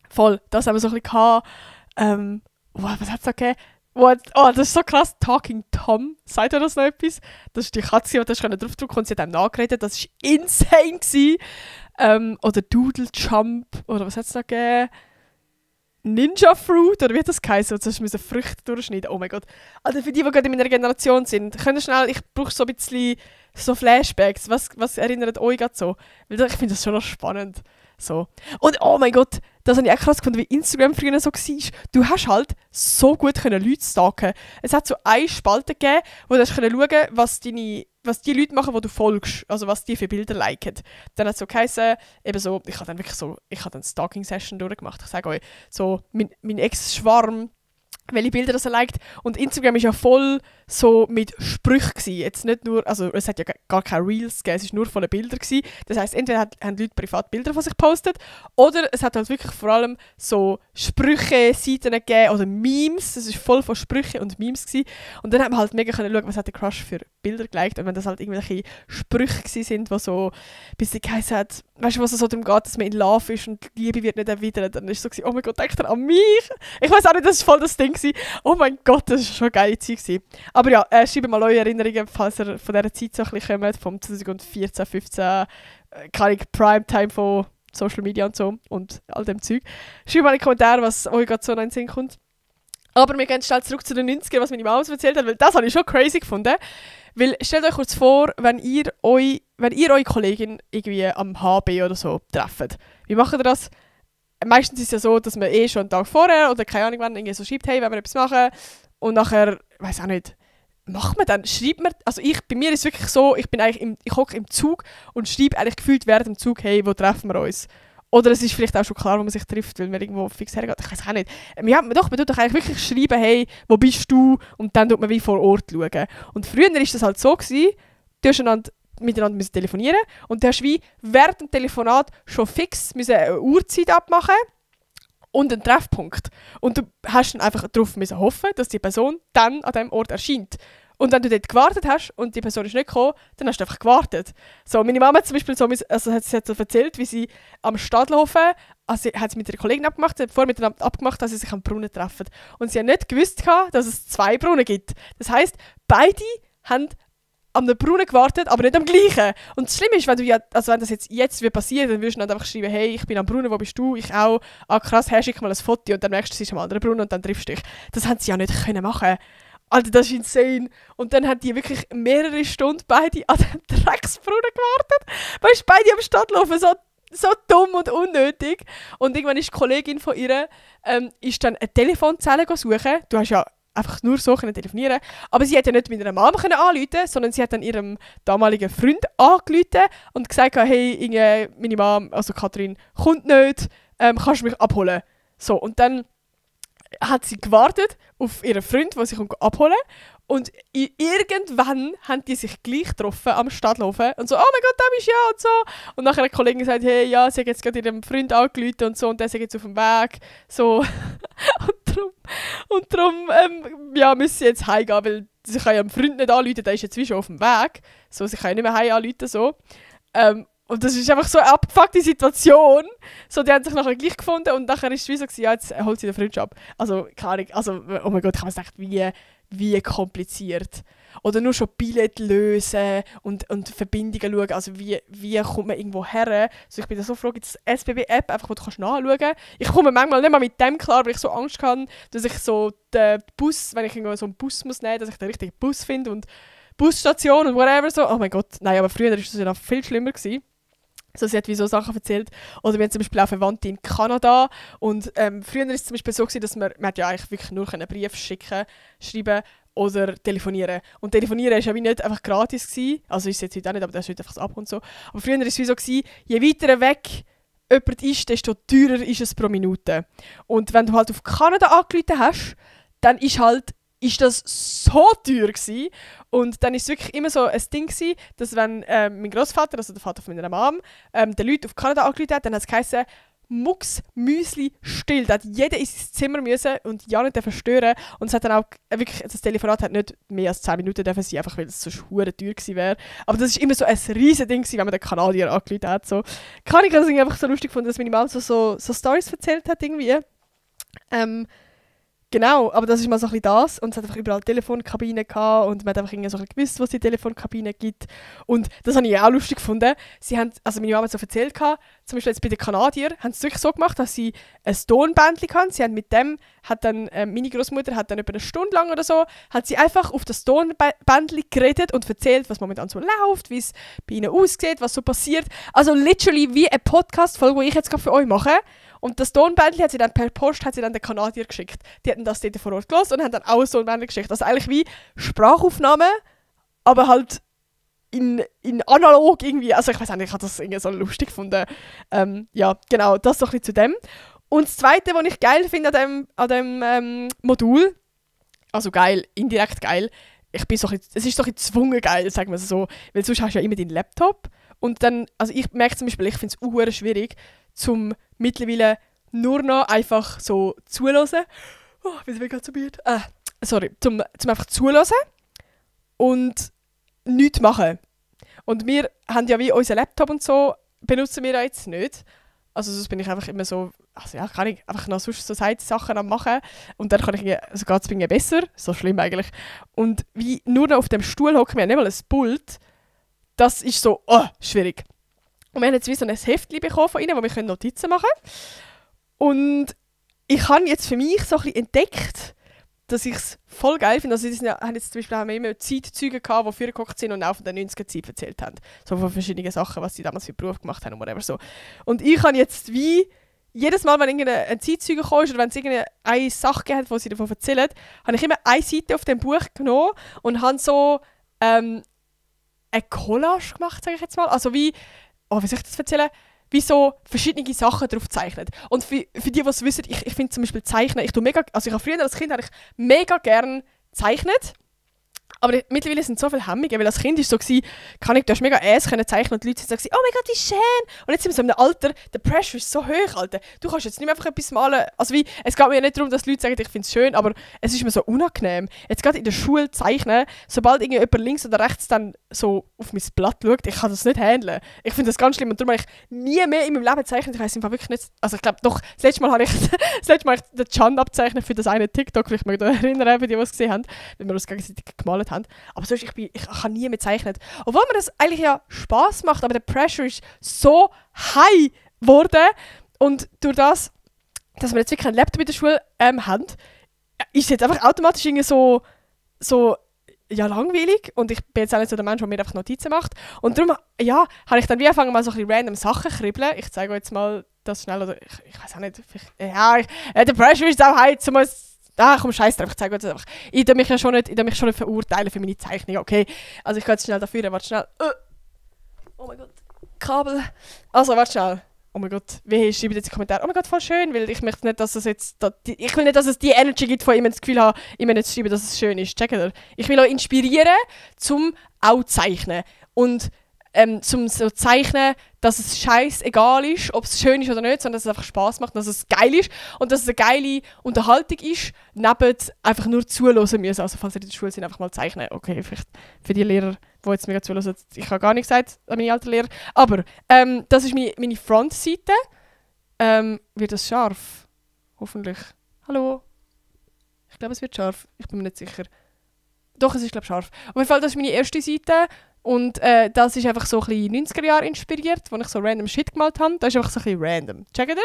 Voll, das haben wir so ein bisschen gehabt. Was hat es da gegeben? Oh, das ist so krass. Talking Tom. Sagt ihr das noch etwas? Das ist die Katze, die du draufdrücken und sie hat einem nachgeredet. Das war insane. Oder Doodle Jump. Oder was hat es da gegeben? Ninja Fruit. Oder wie hat das geheißen? Du musst Früchte durchschneiden. Oh mein Gott. Also für die gerade in meiner Generation sind, können schnell, ich brauche so ein bisschen so Flashbacks. Was erinnert euch gerade so? Weil ich finde das schon noch spannend. So. Und oh mein Gott, das habe ich auch krass gefunden, wie Instagram früher so war. Du hast halt so gut Leute stalken. Es hat so eine Spalte gegeben, wo du schauen konntest, was die Leute machen, die du folgst. Also was die für Bilder liken. Dann hat es so geheißen, eben so, ich habe dann Stalking-Session durchgemacht. Ich sage euch, so mein Ex-Schwarm, welche Bilder das er liked. Und Instagram war ja voll so mit Sprüchen gewesen. Jetzt nicht nur, also es hat ja gar keine Reels gegeben, es war nur voller Bilder gewesen. Das heisst, entweder haben Leute privat Bilder von sich gepostet oder es hat halt wirklich vor allem so Sprüche, Seiten gegeben oder Memes. Das war voll von Sprüchen und Memes gewesen. Und dann haben wir halt mega schauen, was hat der Crush für Bilder geliked. Und wenn das halt irgendwelche Sprüche gewesen sind, die so ein bisschen geheißen hat, weißt du, was es so darum geht, dass man in Love ist und die Liebe wird nicht erwidert. Dann ist es so gewesen, oh mein Gott, denkt er an mich? Ich weiß auch nicht, das war voll das Ding gewesen. Oh mein Gott, das war schon eine geile Zeit gewesen. Aber ja, schreibt mal eure Erinnerungen, falls ihr von dieser Zeit so ein bisschen kommt, vom 2014, 15, keine Primetime von Social Media und so und all dem Zeug. Schreibt mal in die Kommentare, was euch gerade so in den Sinn kommt. Aber wir gehen schnell zurück zu den 90ern, was meine Mama uns erzählt hat, weil das habe ich schon crazy gefunden. Weil stellt euch kurz vor, wenn ihr eure Kollegin irgendwie am HB oder so trefft. Wie macht ihr das? Meistens ist es ja so, dass man schon einen Tag vorher oder keine Ahnung wann irgendwie so schreibt, hey, wenn wir etwas machen. Und nachher, weiß auch nicht, macht man dann, schreibt man, also bei mir ist es wirklich so, ich hocke im Zug und schreibe eigentlich gefühlt während dem Zug, hey, wo treffen wir uns? Oder es ist vielleicht auch schon klar, wo man sich trifft, weil man irgendwo fix hergeht. Ich weiß auch nicht. Ja, man tut doch eigentlich wirklich schreiben, hey, wo bist du? Und dann tut man wie vor Ort schauen. Und früher war das halt so gewesen, du hast miteinander telefonieren und du hast wie während dem Telefonat schon fix eine Uhrzeit abmachen und einen Treffpunkt. Und du hast dann einfach darauf hoffen, dass die Person dann an diesem Ort erscheint. Und wenn du dort gewartet hast und die Person ist nicht gekommen, dann hast du einfach gewartet. So, meine Mama hat zum Beispiel hat so erzählt, wie sie am Stadthofen, hat sie mit ihrer Kollegin abgemacht, miteinander abgemacht, dass sie sich am Brunnen treffen. Und sie hat nicht gewusst, dass es 2 Brunnen gibt. Das heisst, beide haben am Brunnen gewartet, aber nicht am gleichen. Und das Schlimme ist, wenn das jetzt wird passieren, dann würdest du dann einfach schreiben, hey, ich bin am Brunnen, wo bist du? Ich auch. Ah krass, schick mal ein Foto und dann merkst du, es ist am anderen Brunnen und dann triffst du dich. Das haben sie ja nicht können machen. Alter, das ist insane. Und dann haben die wirklich mehrere Stunden beide an dem Drecksbrunnen gewartet. Weißt du, beide am Stadtlaufen, so dumm und unnötig. Und irgendwann ist die Kollegin von ihr ist dann eine Telefonzelle suchen. Du hast ja einfach nur so telefonieren. Aber sie hat ja nicht mit einer Mama anrufen, sondern sie hat dann ihrem damaligen Freund angerufen und gesagt, hey, meine Mama, also Kathrin, kommt nicht, kannst du mich abholen? So, und dann hat sie gewartet auf ihren Freund, der sie abholen kann. Und irgendwann haben die sich gleich getroffen am Stadthofen und so, oh mein Gott, da bist du ja und so. Und nachher hat die Kollegin gesagt, hey, ja, sie hat jetzt gerade ihrem Freund angerufen und so und der ist jetzt auf dem Weg. So. und darum müssen sie jetzt heimgehen, weil sie kann ja dem Freund nicht anrufen, der ist jetzt wie schon auf dem Weg. So, sie kann ja nicht mehr heim anrufen, so. Und das ist einfach so eine abgefuckte Situation. So, die haben sich nachher gleich gefunden und nachher ist es wie so, ja, jetzt holt sie den Freundschaft ab. Also, keine Ahnung, also, oh mein Gott, ich habe mir gedacht, wie kompliziert. Oder nur schon Billett lösen und Verbindungen schauen. Also wie kommt man irgendwo her? Also ich bin da so froh, gibt es eine SBB-App, einfach, wo du nachschauen kannst. Ich komme manchmal nicht mal mit dem klar, weil ich so Angst habe, dass ich so den Bus, wenn ich irgendwo so einen Bus muss nehmen, dass ich den richtigen Bus finde und Busstation und whatever so. Oh mein Gott, nein, aber früher war das ja noch viel schlimmer gewesen. So, sie hat wie so Sachen erzählt. Oder wir haben zum Beispiel auch Verwandte in Kanada. Und früher war es zum Beispiel so gewesen, dass man hat ja eigentlich wirklich nur einen Brief schreiben oder telefonieren. Und telefonieren war ja wie nicht einfach gratis gewesen. Also ist es jetzt heute auch nicht, aber das ist heute einfach das Ab und so. Aber früher war es wie so gewesen, je weiter weg jemand ist, desto teurer ist es pro Minute. Und wenn du halt auf Kanada angerufen hast, dann ist das so teuer gewesen. Und dann war es wirklich immer so ein Ding gewesen, dass wenn mein Großvater, also der Vater von meiner Mom, den Leuten auf Kanada angerufen hat, dann hat es geheißen, Mucks, Müsli, still. Da hat jeder in sein Zimmer müssen und ja nicht stören. Und es hat dann auch wirklich, das Telefonat hat nicht mehr als 10 Minuten dürfen sein, einfach weil es so hure teuer gewesen wäre. Aber das war immer so ein riesen Ding gewesen, wenn man den Kanadier angerufen hat. So. Kann ich das einfach so lustig gefunden, dass meine Mom so Storys erzählt hat irgendwie. Genau, aber das ist mal so ein bisschen das. Und es hat einfach überall Telefonkabinen gehabt und man hat einfach irgendwie so ein bisschen gewusst, was die Telefonkabinen gibt. Und das habe ich auch lustig gefunden. Also meine Mama hat so erzählt, zum Beispiel jetzt bei den Kanadiern, haben sie es wirklich so gemacht, dass sie ein Tonbändchen hatten. Sie haben mit dem, meine Großmutter hat dann etwa eine Stunde lang oder so, hat sie einfach auf das Tonbändchen geredet und erzählt, was momentan so läuft, wie es bei ihnen aussieht, was so passiert. Also literally wie eine Podcast-Folge, die ich jetzt gerade für euch mache. Und das Tonbändchen hat sie dann per Post den Kanadier geschickt. Die hatten das dort vor Ort gehört und haben dann auch ein Tonbändchen geschickt. Also eigentlich wie Sprachaufnahme, aber halt in analog irgendwie. Also ich weiß nicht, ich habe das irgendwie so lustig gefunden. Ja, genau, das so ein bisschen zu dem. Und das Zweite, was ich geil finde an dem Modul, also geil, indirekt geil, es ist so ein bisschen gezwungen geil, sagen wir es so, weil sonst hast du ja immer deinen Laptop und dann, also ich merke zum Beispiel, ich finde es auch schwierig, zum mittlerweile nur noch einfach so zuhören. Oh, wieso bin ich gerade so müde? Zum einfach zuhören und nichts machen. Und wir haben ja wie unseren Laptop und so, benutzen wir ja jetzt nicht. Also sonst bin ich einfach immer so, also ja, kann ich einfach noch sonst so Sachen am machen und dann kann ich, also geht es mir besser, so schlimm eigentlich. Und wie nur noch auf dem Stuhl hocken, wir haben nicht mal ein Pult, das ist so, schwierig. Und wir haben jetzt wie so ein Heftchen bekommen von ihnen, wo wir Notizen machen können. Und ich habe jetzt für mich so ein bisschen entdeckt, dass ich es voll geil finde. Also haben jetzt zum Beispiel immer Zeitzeugen gehabt, die vorgekocht sind und auch von der 90er-Zeit erzählt haben. So von verschiedenen Sachen, was sie damals für Beruf gemacht haben und whatever so. Und ich habe jetzt wie jedes Mal, wenn irgendein Zeitzeuge kommt oder wenn es irgendeine Sache gibt, die sie davon erzählen, habe ich immer eine Seite auf dem Buch genommen und habe so eine Collage gemacht, sage ich jetzt mal. Also wie soll ich das erzählen? Wie so verschiedene Sachen drauf zeichnet. Und für die es wissen, ich finde zum Beispiel Zeichnen, ich habe früher als Kind mega gerne gezeichnet. Aber mittlerweile sind so viele Hemmungen, weil als Kind war es so, du hast mega zeichnen und die Leute sind so, oh mein Gott, wie schön! Und jetzt sind wir so in einem Alter, der Pressure ist so hoch, Alter. Du kannst jetzt nicht mehr einfach etwas malen. Also wie, es geht mir ja nicht darum, dass die Leute sagen, ich finde es schön, aber es ist mir so unangenehm. Jetzt gerade in der Schule zeichnen, sobald jemand links oder rechts dann so auf mein Blatt schaut, ich kann das nicht handeln. Ich finde das ganz schlimm und darum habe ich nie mehr in meinem Leben gezeichnet. Ich weiss einfach wirklich nicht, also ich glaube doch, das letzte Mal habe ich den Can abzeichnet für das eine TikTok, vielleicht mag ich mich erinnern, die es gesehen haben, wenn wir uns gegenseitig gemalt haben. Aber sonst, ich kann nie mehr zeichnen. Obwohl mir das eigentlich ja Spass macht, aber der Pressure ist so high geworden. Und durch das, dass wir jetzt wirklich einen Laptop in der Schule haben, ist es jetzt einfach automatisch irgendwie so langweilig. Und ich bin jetzt auch nicht so der Mensch, der mir einfach Notizen macht. Und darum, ja, habe ich dann wie angefangen, mal so ein bisschen random Sachen zu kribbeln. Ich zeige euch jetzt mal das schnell, oder ich weiß auch nicht. Der Pressure ist auch high, komm, scheiß drauf, ich zeige euch das einfach. Ich darf mich schon nicht verurteilen für meine Zeichnung, okay? Also ich gehe jetzt schnell dafür, warte schnell. Oh mein Gott, Kabel. Also, warte schnell. Oh mein Gott, wie schreibt jetzt in die Kommentare? Oh mein Gott, voll schön, weil ich möchte nicht, dass es jetzt... Ich will nicht, dass es die Energy gibt, von ihm das Gefühl haben, immer nicht zu schreiben, dass es schön ist. Checkt ihr? Ich will euch inspirieren, zum auch zeichnen. Und zum so zeichnen, dass es scheißegal ist, ob es schön ist oder nicht, sondern dass es einfach Spass macht, dass es geil ist und dass es eine geile Unterhaltung ist, neben einfach nur zuhören müssen. Also falls ihr in der Schule sind, einfach mal zeichnen. Okay, vielleicht für die Lehrer wo jetzt mega zuhören, ich habe gar nichts gesagt an meine alten Lehrer. Aber das ist meine Frontseite. Wird das scharf? Hoffentlich. Hallo? Ich glaube, es wird scharf. Ich bin mir nicht sicher. Doch, es ist, glaube ich, scharf. Auf jeden Fall, das ist meine erste Seite. Und das ist einfach so ein bisschen 90er-Jahre inspiriert, wo ich so random Shit gemalt habe. Das ist einfach so ein bisschen random. Checkt ihr?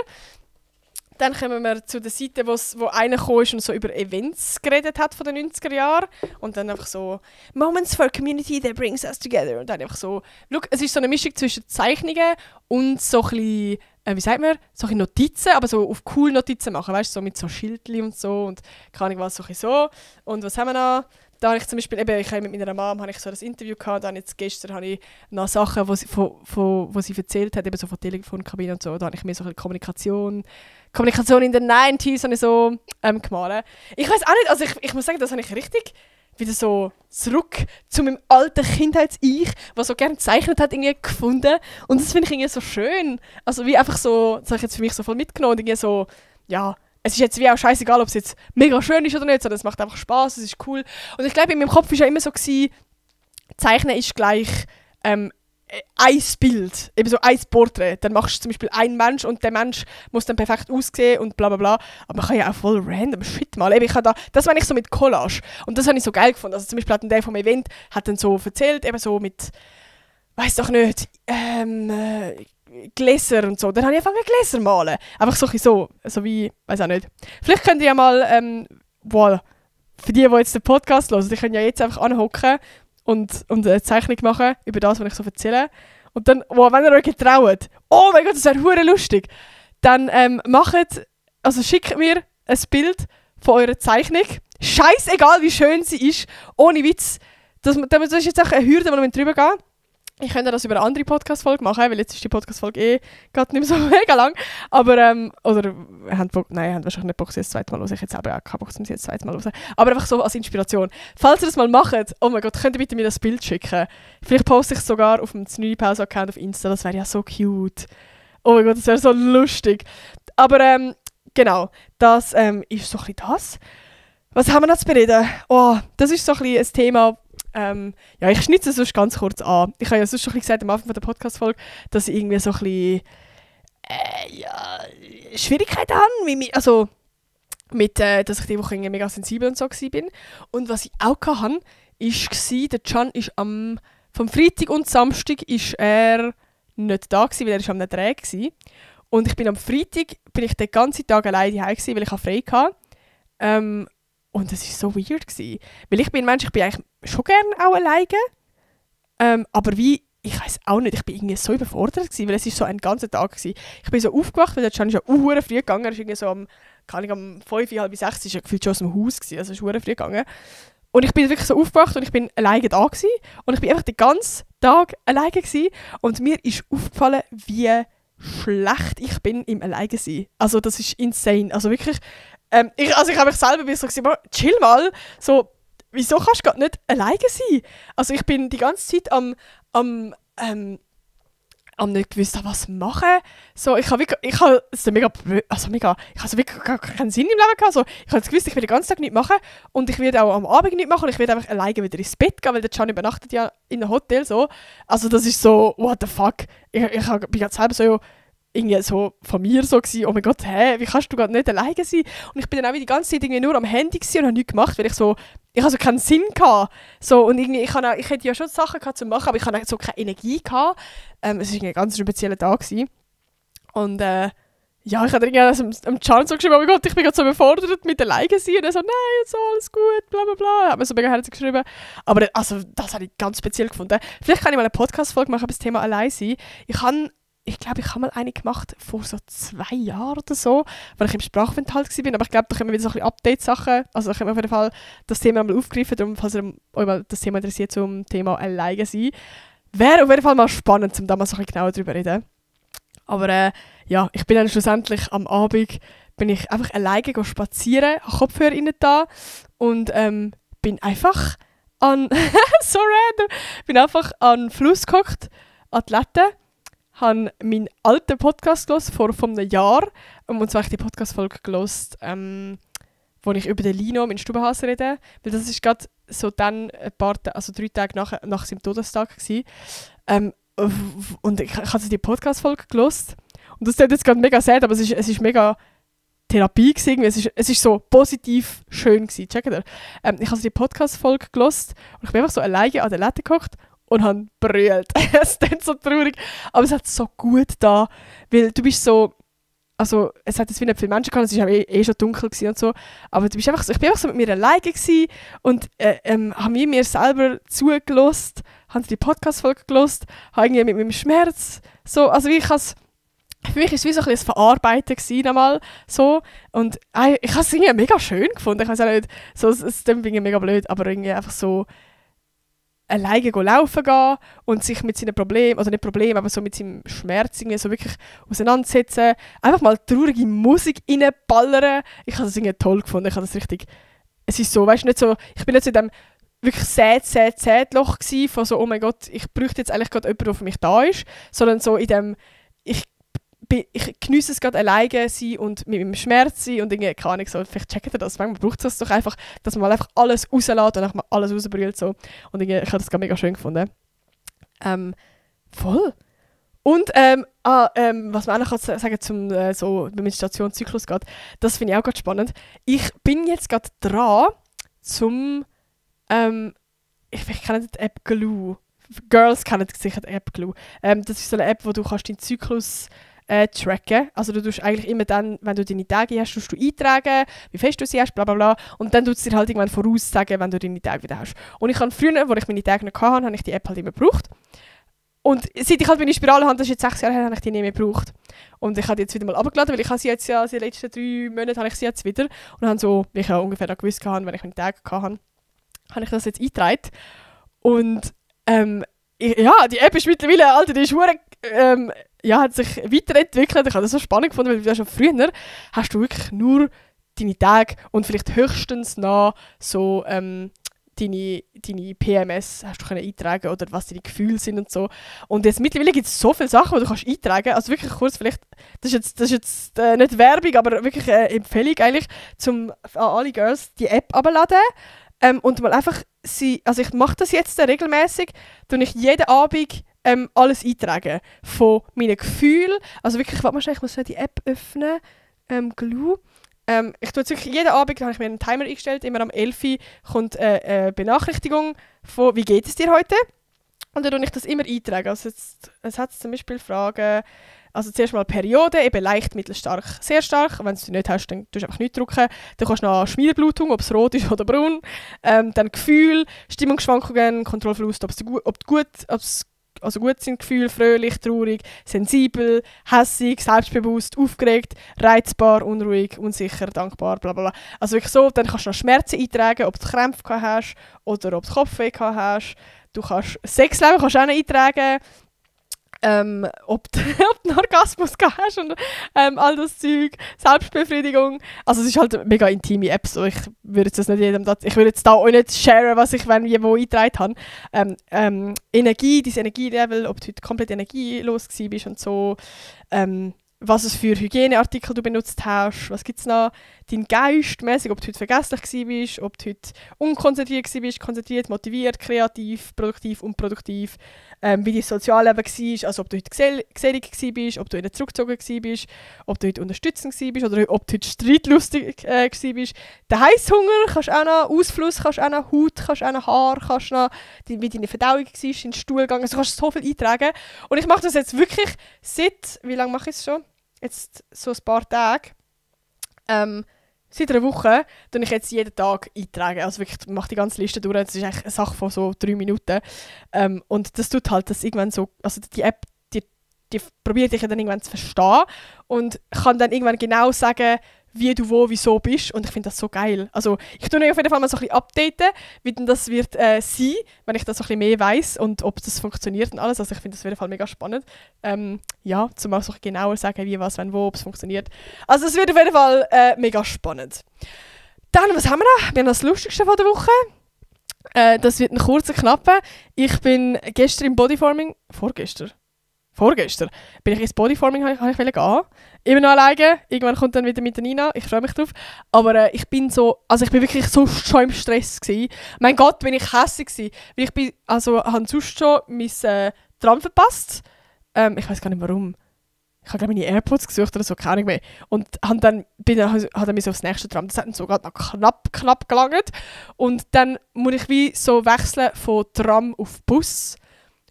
Dann kommen wir zu der Seite, wo einer gekommen ist und so über Events geredet hat von den 90er Jahren. Und dann einfach so «Moments for community that brings us together». Und dann einfach so, look, es ist so eine Mischung zwischen Zeichnungen und so ein bisschen, wie sagt man, so ein Notizen, aber so auf cool Notizen machen, weißt du, so mit so Schildchen und so und keine Ahnung was, so ein bisschen so. Und was haben wir noch? Da habe ich zum Beispiel, ich habe mit meiner Mom so ein Interview gehabt, dann jetzt gestern habe ich noch Sachen, wo sie erzählt hat, eben so von Telefonkabinen und so, da habe ich mir so ein bisschen Kommunikation in den 90s habe ich so gemalt. Ich weiß auch nicht, also ich muss sagen, das habe ich richtig wieder so zurück zu meinem alten Kindheits-Ich, was so gerne gezeichnet hat, irgendwie gefunden. Und das finde ich irgendwie so schön. Also wie einfach so, das habe ich jetzt für mich so voll mitgenommen, irgendwie so, ja, es ist jetzt wie auch scheißegal, ob es jetzt mega schön ist oder nicht, sondern es macht einfach Spaß, es ist cool. Und ich glaube, in meinem Kopf war ja immer so gewesen, Zeichnen ist gleich ein Bild, eben so ein Porträt. Dann machst du zum Beispiel einen Mensch und der Mensch muss dann perfekt aussehen und bla bla bla. Aber man kann ja auch voll random Shit malen. Das meine ich so mit Collage. Und das habe ich so geil gefunden. Also zum Beispiel hat der vom Event hat dann so erzählt, eben so mit, weiss doch nicht, Gläser und so. Dann habe ich angefangen Gläser malen. Einfach so wie, weiß auch nicht. Vielleicht könnt ihr ja mal, für die jetzt den Podcast hören, die können ja jetzt einfach anhocken und eine Zeichnung machen über das, was ich so erzähle. Und dann, wenn ihr euch getraut, oh mein Gott, das wäre hure lustig, dann schickt mir ein Bild von eurer Zeichnung. Scheißegal, wie schön sie ist, ohne Witz. Das ist jetzt auch eine Hürde, wo wir drüber gehen. Ich könnte das über eine andere Podcast-Folge machen, weil jetzt ist die Podcast-Folge gerade nicht mehr so mega lang. Aber, oder, ihr habt wahrscheinlich nicht Bock, sie das zweite Mal hören. Ich hätte selber auch keinen Bock, sie das zweite Mal hören. Aber einfach so als Inspiration. Falls ihr das mal macht, oh mein Gott, könnt ihr bitte mir das Bild schicken. Vielleicht poste ich es sogar auf dem Znüni-Pause-Account auf Insta, das wäre ja so cute. Oh mein Gott, das wäre so lustig. Aber, genau, das ist so ein bisschen das. Was haben wir noch zu bereden? Oh, das ist so ein bisschen ein Thema. Ich schneide es sonst ganz kurz an. Ich habe ja sonst schon gesagt am Anfang der Podcast-Folge, dass ich irgendwie so ein bisschen Schwierigkeiten habe, dass ich die Woche mega sensibel und so war. Und was ich auch hatte, war, der Can ist vom Freitag und Samstag ist er nicht da gewesen, weil er am Dreh war. Und ich bin am Freitag den ganzen Tag alleine daheim gewesen, weil ich frei hatte. Und das war so weird gewesen. Weil ich bin ein Mensch, ich bin eigentlich schon gerne auch alleine. Aber ich weiss auch nicht, ich bin irgendwie so überfordert gewesen, weil es war so ein ganzer Tag gewesen. Ich bin so aufgewacht, weil der Can ist ja früh gegangen. Er ist irgendwie so um 5, halb 6, ist er gefühlt schon aus dem Haus gewesen, also ist früh gegangen. Und ich bin wirklich so aufgewacht und ich bin alleine da gewesen. Und ich bin einfach den ganzen Tag alleine gewesen. Und mir ist aufgefallen, wie schlecht ich bin im Alleinsein. Also das ist insane. Also wirklich, ich habe mich selber so gesagt, chill mal, so, wieso kannst du gerade nicht alleine sein? Also ich bin die ganze Zeit am nicht gewusst, was machen. So, ich habe so wirklich gar keinen Sinn im Leben gehabt. Also, ich habe gewusst, ich will den ganzen Tag nichts machen und ich werde auch am Abend nichts machen und ich werde einfach alleine wieder ins Bett gehen, weil der Can übernachtet ja in einem Hotel. So. Also das ist so, what the fuck. Ich bin gerade selber so irgendwie so von mir so gewesen, oh mein Gott, wie kannst du gerade nicht alleine sein? Und ich bin dann auch die ganze Zeit irgendwie nur am Handy gewesen und habe nichts gemacht, weil ich also keinen Sinn hatte. So, und irgendwie, ich hätte ja schon Sachen gehabt zu machen, aber ich hatte so keine Energie gehabt. Es war irgendwie ein ganz spezieller Tag gewesen. Und ich habe irgendwie am Can so geschrieben, oh mein Gott, ich bin gerade so überfordert mit alleine sein. Und er so, nein, so, alles gut, bla bla bla. Hat mir so mega herzlich geschrieben. Aber das habe ich ganz speziell gefunden. Vielleicht kann ich mal eine Podcast-Folge machen über das Thema Alleinsein. Ich glaube, ich habe mal eine gemacht vor so 2 Jahren oder so, weil ich im Sprachaufenthalt war. Aber ich glaube, da können wir wieder so ein bisschen Update-Sachen. Also da können wir auf jeden Fall das Thema mal aufgreifen. Darum, falls ihr euch mal das Thema interessiert zum Thema alleine sein. Wäre auf jeden Fall mal spannend, um da mal so ein bisschen genauer drüber zu reden. Aber ich bin dann schlussendlich am Abend bin ich einfach alleine spazieren, habe Kopfhörer rein da und bin einfach so random, bin einfach an den Fluss gehockt, an die Latte, habe meinen alten Podcast gehört vor einem Jahr. Und zwar habe ich die Podcast-Folge gehört, wo ich über den Lino, meinen Stubenhase, rede. Weil das ist gerade so dann also 3 Tage nach seinem Todestag gewesen. Und ich habe die Podcast-Folge gehört. Und das klingt jetzt gerade mega sad, aber es ist mega Therapie gewesen. Es ist so positiv schön gewesen. Checkt ihr? Ich habe die Podcast-Folge gehört und ich bin einfach so alleine an der Latte gehockt und habe brüllt. Es ist so traurig, aber es hat so gut da, weil du bist so, also es hat jetzt wie nicht viele Menschen gehabt, es war schon dunkel gewesen und so, aber ich bin einfach so mit mir alleine gewesen und habe mir selber zugelassen, habe die Podcast-Folge gehört, habe irgendwie mit meinem Schmerz so, also wie ich für mich war es wie so ein bisschen Verarbeiten einmal so und ich habe es irgendwie mega schön gefunden, ich weiß auch nicht, so, es klingt irgendwie mega blöd, aber irgendwie einfach so alleine laufen gehen und sich mit seinen Problemen, also nicht Problemen, aber so mit seinem Schmerz irgendwie so wirklich auseinandersetzen. Einfach mal traurige Musik reinballern. Ich habe das irgendwie toll gefunden. Ich habe das richtig... Es ist so, weißt du, nicht so... Ich bin nicht so in dem wirklich sad Loch gsi von so, oh mein Gott, ich bräuchte jetzt eigentlich gerade jemanden, der für mich da ist, sondern so in dem... Ich geniesse es gerade alleine sein und mit meinem Schmerz sein und irgendwie, keine Ahnung, so, vielleicht checkt ihr das, manchmal braucht es das doch einfach, dass man mal einfach alles rauslässt und mal alles rausbrüllt so. Und irgendwie, ich habe das gerade mega schön gefunden. Voll. Und was man auch noch sagen zum so Menstruationszyklus geht, das finde ich auch gerade spannend. Ich bin jetzt gerade dran zum ich kenne die App Glue. Girls kennen sicher die App Glue. Das ist so eine App, wo du kannst deinen Zyklus tracken. Also du tust eigentlich immer dann, wenn du deine Tage hast, tust du eintragen, wie fest du sie hast, bla bla bla. Und dann tut es dir halt irgendwann voraussagen, wenn du deine Tage wieder hast. Und ich habe früher, als ich meine Tage noch hatte, habe ich die App halt immer gebraucht. Und seit ich halt meine Spirale habe, das ist jetzt 6 Jahre her, habe ich die nicht mehr gebraucht. Und ich habe die jetzt wieder mal abgeladen, weil ich habe sie jetzt ja, die letzten 3 Monate habe ich sie jetzt wieder. Und habe so, wie ich ja ungefähr da gewusst habe, wenn ich meine Tage hatte, habe ich das jetzt eingetragen. Und ja, die App ist mittlerweile, Alter, die ist hat sich weiterentwickelt. Ich habe das so spannend gefunden, weil du schon früher hast du wirklich nur deine Tage und vielleicht höchstens noch so deine PMS hast du können eintragen oder was deine Gefühle sind und so. Und jetzt mittlerweile gibt es so viele Sachen, die du kannst eintragen. Also wirklich kurz, vielleicht, das ist jetzt nicht Werbung, aber wirklich eine Empfehlung eigentlich, an alle Girls die App abladen. Und mal einfach, also ich mache das jetzt regelmäßig, tue ich jeden Abend alles eintragen. Von meinen Gefühlen, also wirklich, ich muss die App öffnen, Glue. Ich tue jetzt wirklich jeden Abend, habe ich mir einen Timer eingestellt, immer am 11 Uhr kommt eine Benachrichtigung von «Wie geht es dir heute?» Und dann tue ich das immer eintragen. Also es hat zum Beispiel Fragen, also zuerst mal Periode, eben leicht, mittelstark, sehr stark. Wenn du es nicht hast, dann tust du einfach nicht drücken. Dann kannst du noch Schmierblutung, ob es rot ist oder braun. Dann Gefühl, Stimmungsschwankungen, Kontrollverlust, ob gut sind Gefühle, fröhlich, traurig, sensibel, hässig, selbstbewusst, aufgeregt, reizbar, unruhig, unsicher, dankbar, bla bla bla. Also wirklich so, dann kannst du noch Schmerzen eintragen, ob du Krämpfe gehabt hast oder ob du Kopfweh gehabt hast. Du kannst Sexleben auch noch eintragen, ob du einen Orgasmus gehabt hast und all das Zeug, Selbstbefriedigung. Also es ist halt eine mega intime App, so ich würde jetzt da auch nicht sharen, was ich wenn wo eingetragen habe. Dein Energielevel, ob du heute komplett energielos bist und so. Was es für Hygieneartikel du benutzt hast, was gibt es noch, dein Geist mäßig, ob du heute vergesslich bist, ob du heute unkonzentriert bist, konzentriert, motiviert, kreativ, produktiv, unproduktiv, wie dein Sozialleben war, also ob du heute gesellig bist, ob du heute zurückgezogen bist, ob du heute unterstützend bist oder ob du heute streitlustig bist. Der Heisshunger kannst du auch noch, Ausfluss kannst du auch noch, Haut kannst du auch noch, Haar kannst du noch, wie deine Verdauung war, in den Stuhlgang, also du kannst so viel eintragen. Und ich mache das jetzt wirklich wie lange mache ich es schon? Jetzt so ein paar Tage. Seit einer Woche tue ich jetzt jeden Tag eintragen. Also wirklich, ich mache die ganze Liste durch. Das ist eigentlich eine Sache von so 3 Minuten. Und das tut halt das irgendwann so, also die App, die probiert dich dann irgendwann zu verstehen und kann dann irgendwann genau sagen, wie du wo, wieso bist. Und ich finde das so geil. Also ich tue auf jeden Fall mal so ein bisschen updaten, wie denn das wird sein, wenn ich das so ein bisschen mehr weiss und ob das funktioniert und alles. Also ich finde das auf jeden Fall mega spannend. Ja, zum mal so genauer sagen, wie, was, wenn, wo, ob es funktioniert. Also es wird auf jeden Fall mega spannend. Dann, was haben wir noch? Wir haben das Lustigste von der Woche. Das wird ein kurzer, knapper. Ich bin gestern im Bodyforming, vorgestern? vorgestern, bin ich ins Bodyforming gehen. Immer noch alleine. Irgendwann kommt dann wieder mit der Nina. Ich freue mich drauf. Aber ich bin wirklich so schon im Stress gewesen. Mein Gott, bin ich hässlich gewesen. Weil habe sonst schon mein Tram verpasst. Ich weiß gar nicht warum. Ich habe meine AirPods gesucht oder so, keine Ahnung mehr. Und hat er mich so aufs nächste Tram. Das hat dann sogar noch knapp gelangt. Und dann muss ich wie so wechseln von Tram auf Bus.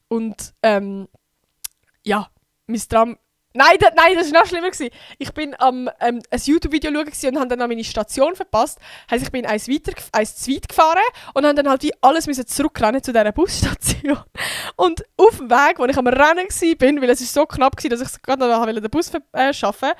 Und ja, mein Tram... Nein, das war noch schlimmer. Ich bin am ein YouTube-Video schauen und habe dann an meine Station verpasst. Heisst, ich bin eins zu weit gefahren und habe dann halt wie alles zurückrennen zu dieser Busstation. Und auf dem Weg, wo ich am Rennen war, weil es so knapp war, dass ich gerade noch den Bus schaffen wollte,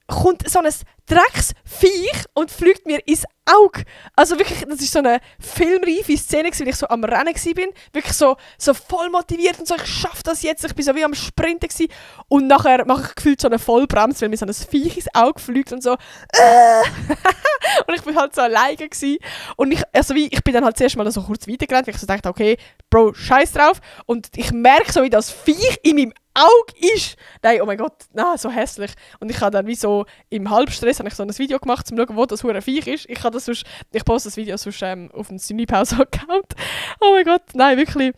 kommt so ein Drecksviech und fliegt mir ins Auge. Also wirklich, das war so eine filmreife Szene, weil ich so am Rennen war. Wirklich so voll motiviert und so, ich schaffe das jetzt. Ich war so wie am Sprinten gewesen. Und nachher mache ich gefühlt so eine Vollbremse, weil mir so ein Viech ins Auge fliegt und so. Und ich war halt so alleine gewesen. Und ich bin dann halt zuerst mal so kurz weitergerannt, weil ich so dachte, okay, Bro, scheiß drauf. Und ich merke so, wie das Viech in meinem Auge ist. Nein, oh mein Gott, so hässlich. Und ich habe dann wie so im Halbstress so ein Video gemacht, um zu schauen, wo das hure Viech ist. Ich poste das Video sonst auf dem Cinepause-Account. Oh mein Gott, nein, wirklich.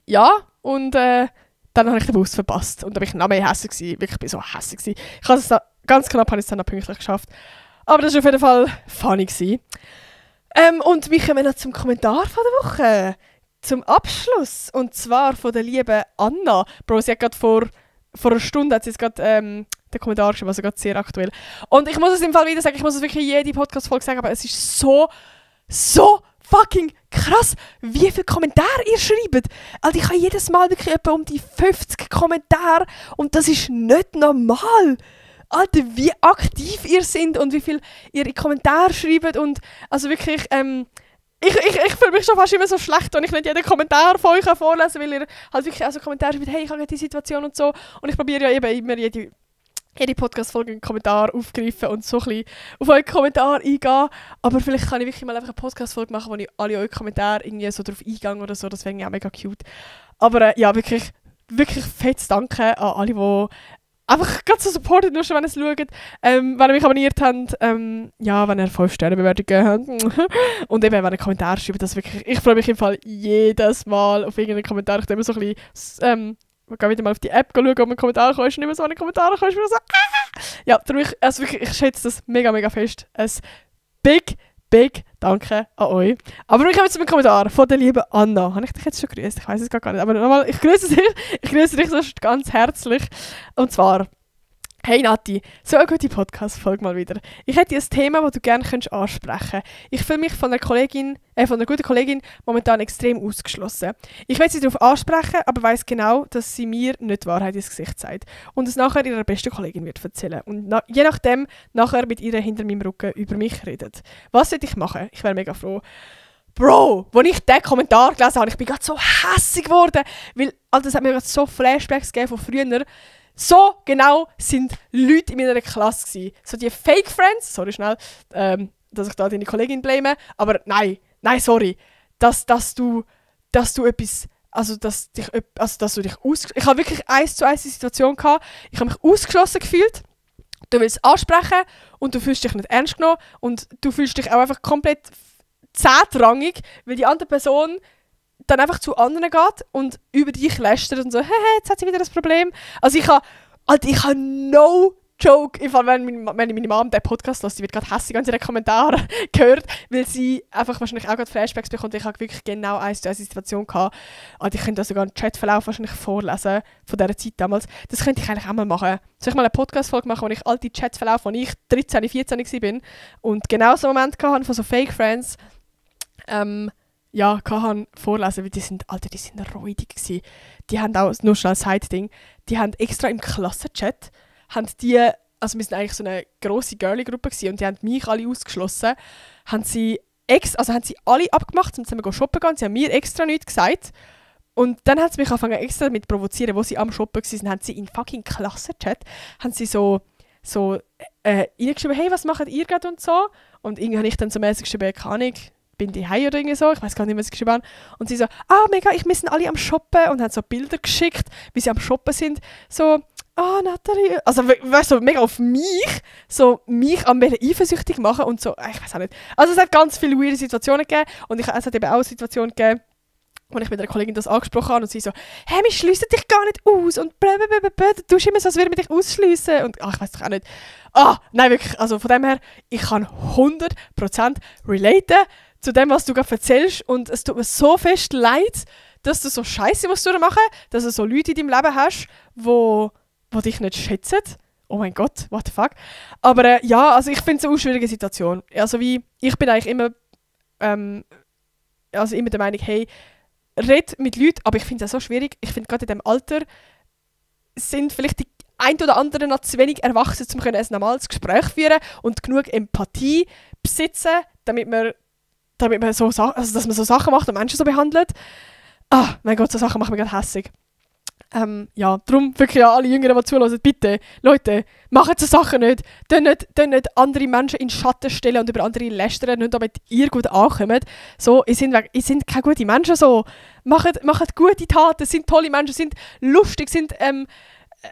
Ja, und dann habe ich den Bus verpasst. Und da war ich noch mehr hässlich gewesen. Wirklich, ich bin so hässlich gewesen. Ganz knapp habe ich es dann noch pünktlich geschafft. Aber das war auf jeden Fall funny gewesen. Und wir kommen noch zum Kommentar von der Woche. Zum Abschluss. Und zwar von der lieben Anna. Bro, sie hat gerade vor einer Stunde hat sie jetzt gerade den Kommentar geschrieben, also gerade sehr aktuell. Und ich muss es im Fall wieder sagen, ich muss es wirklich jede Podcast-Folge sagen, aber es ist so fucking krass, wie viele Kommentare ihr schreibt. Also ich habe jedes Mal wirklich etwa um die 50 Kommentare und das ist nicht normal. Alter, wie aktiv ihr seid und wie viel ihr in Kommentare schreibt und also wirklich, ich fühle mich schon fast immer so schlecht, wenn ich nicht jeden Kommentar von euch vorlesen kann, weil ihr halt wirklich also Kommentare schreibt, hey, ich habe die Situation und so. Und ich probiere ja eben immer jede Podcast-Folge einen Kommentar aufgreifen und so ein bisschen auf eure Kommentare eingehen. Aber vielleicht kann ich wirklich mal einfach eine Podcast-Folge machen, wo ich alle eure Kommentare irgendwie so drauf eingehe oder so. Das wäre ja mega cute. Aber ja, wirklich fettes Danke an alle, die einfach ganz so supportet, nur schon, wenn ihr es schaut. Wenn ihr mich abonniert habt, ja, wenn ihr 5-Sterne-Bewertung gegeben habt. Und eben, wenn ihr Kommentare schreibt, das wirklich, ich freue mich im Fall jedes Mal auf irgendeinen Kommentar. Ich tue immer so ein bisschen, ich gehe wieder mal auf die App schauen, ob ein Kommentar kommt. Und immer so eine Kommentare kommt, ich so, Ja, darum also wirklich, ich schätze das mega, mega fest. Ein big Danke an euch. Aber wir kommen zu einem Kommentar von der lieben Anna. Habe ich dich jetzt schon gegrüßt? Ich weiß es gar nicht. Aber nochmal, ich grüße dich so ganz herzlich. Und zwar, hey Nati, so eine gute Podcast-Folge mal wieder. Ich hätte ein Thema, das du gerne ansprechen könntest. Ich fühle mich von einer guten Kollegin momentan extrem ausgeschlossen. Ich will sie darauf ansprechen, aber weiss genau, dass sie mir nicht die Wahrheit ins Gesicht sagt und es nachher ihrer besten Kollegin wird erzählen und je nachdem nachher mit ihr hinter meinem Rücken über mich redet. Was soll ich machen? Ich wäre mega froh. Bro, als ich diesen Kommentar gelesen habe, ich bin gerade so hässig geworden, weil das hat mir gerade so Flashbacks gegeben von früher. So genau sind Leute in meiner Klasse gewesen. So die Fake Friends, sorry schnell, dass ich da deine Kollegin blame, aber nein, sorry, dass du etwas, dass du dich ich habe wirklich 1:1 die Situation gehabt, ich habe mich ausgeschlossen gefühlt, du willst ansprechen und du fühlst dich nicht ernst genommen und du fühlst dich auch einfach komplett zehntrangig, weil die andere Person dann einfach zu anderen geht und über dich lästert und so, hey, jetzt hat sie wieder das Problem. Also ich habe no joke, wenn meine Mom den Podcast hört, die wird gerade hässlich an ihren Kommentaren gehört, weil sie einfach wahrscheinlich auch gerade Flashbacks bekommt. Ich habe wirklich genau 1:1 Situation gehabt. Also ich könnte sogar einen Chatverlauf wahrscheinlich vorlesen von dieser Zeit damals. Das könnte ich eigentlich auch mal machen. Soll ich mal eine Podcast-Folge machen, wo ich alte Chatverlauf, als ich 13, 14 war und genau so einen Moment hatte von so Fake Friends, kann vorlesen, weil die sind räudig gewesen. Die haben auch, nur schnell ein Side-Ding, die haben extra im Klassenchat, also wir sind eigentlich so eine grosse Girly-Gruppe gewesen, und die haben mich alle ausgeschlossen, haben sie alle abgemacht, um zusammen shoppen zu gehen, sie haben mir extra nichts gesagt. Und dann haben sie mich angefangen extra damit zu provozieren, wo sie am Shoppen waren, haben sie in fucking Klassenchat, haben sie so reingeschrieben, hey, was macht ihr gerade und so? Und irgendwie habe ich dann so mäßig geschrieben, keine Ahnung, bin daheim oder irgendwie so, ich weiß gar nicht, was sie geschrieben haben. Und sie so, mega, wir sind alle am Shoppen und haben so Bilder geschickt, wie sie am Shoppen sind. So, Nathalie, also weißt du, so mega auf mich am eifersüchtig machen und so, ich weiß auch nicht. Also es hat ganz viele weirde Situationen gegeben und es hat eben auch Situationen gegeben, wo ich mit einer Kollegin das angesprochen habe und sie so, hey, wir schliessen dich gar nicht aus und blablabla, du tust immer so, als würden wir dich ausschliessen und ich weiß doch auch nicht. Nein, wirklich, also von dem her, ich kann 100% relaten zu dem, was du gerade erzählst und es tut mir so fest leid, dass du so Scheiße musst durchmachen, dass du so Leute in deinem Leben hast, wo dich nicht schätzen. Oh mein Gott, what the fuck. Aber ja, also ich finde es eine schwierige Situation. Also wie, ich bin eigentlich immer, immer der Meinung, hey, red mit Leuten, aber ich finde es auch so schwierig. Ich finde gerade in diesem Alter sind vielleicht die ein oder anderen noch zu wenig erwachsen, um ein normales Gespräch führen und genug Empathie besitzen, damit man so dass man so Sachen macht und Menschen so behandelt. Mein Gott, so Sachen machen mich gerade hässig. Darum wirklich alle Jüngeren, die zuhören, bitte, Leute, macht so Sachen nicht. Dann nicht andere Menschen in den Schatten stellen und über andere lästern, nicht damit ihr gut ankommt. So, ihr seid keine guten Menschen. So. Macht gute Taten, sind tolle Menschen, sind lustig, haben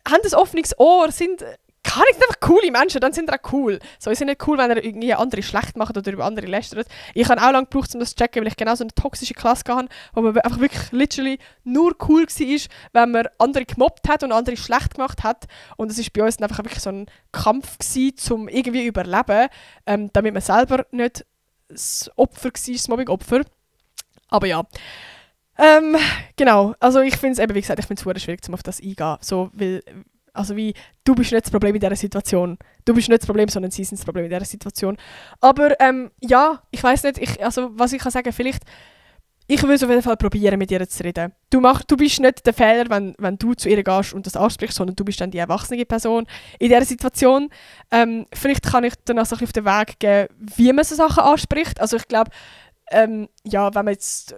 ein offenes Ohr, sind einfach coole Menschen, dann sind sie auch cool. So, sie sind nicht cool, wenn ihr irgendwie andere schlecht macht oder über andere lästert. Ich habe auch lange gebraucht, um das zu checken, weil ich genau so eine toxische Klasse hatte, wo man einfach wirklich literally nur cool war, wenn man andere gemobbt hat und andere schlecht gemacht hat. Und es war bei uns dann einfach wirklich so ein Kampf gewesen, um irgendwie überleben, damit man selber nicht das Opfer war, das Mobbing-Opfer. Aber ja. Genau, also ich finde es eben, wie gesagt, ich finde es sehr schwierig, um auf das eingehen. So, weil, also wie, du bist nicht das Problem in dieser Situation. Du bist nicht das Problem, sondern sie sind das Problem in dieser Situation. Aber ja, ich weiss nicht, was ich kann sagen, vielleicht, ich würde es auf jeden Fall probieren, mit ihr zu reden. Du bist nicht der Fehler, wenn du zu ihr gehst und das ansprichst, sondern du bist dann die erwachsene Person in dieser Situation. Vielleicht kann ich dann auch so ein bisschen auf den Weg geben, wie man so Sachen anspricht. Also ich glaube, ja, wenn man jetzt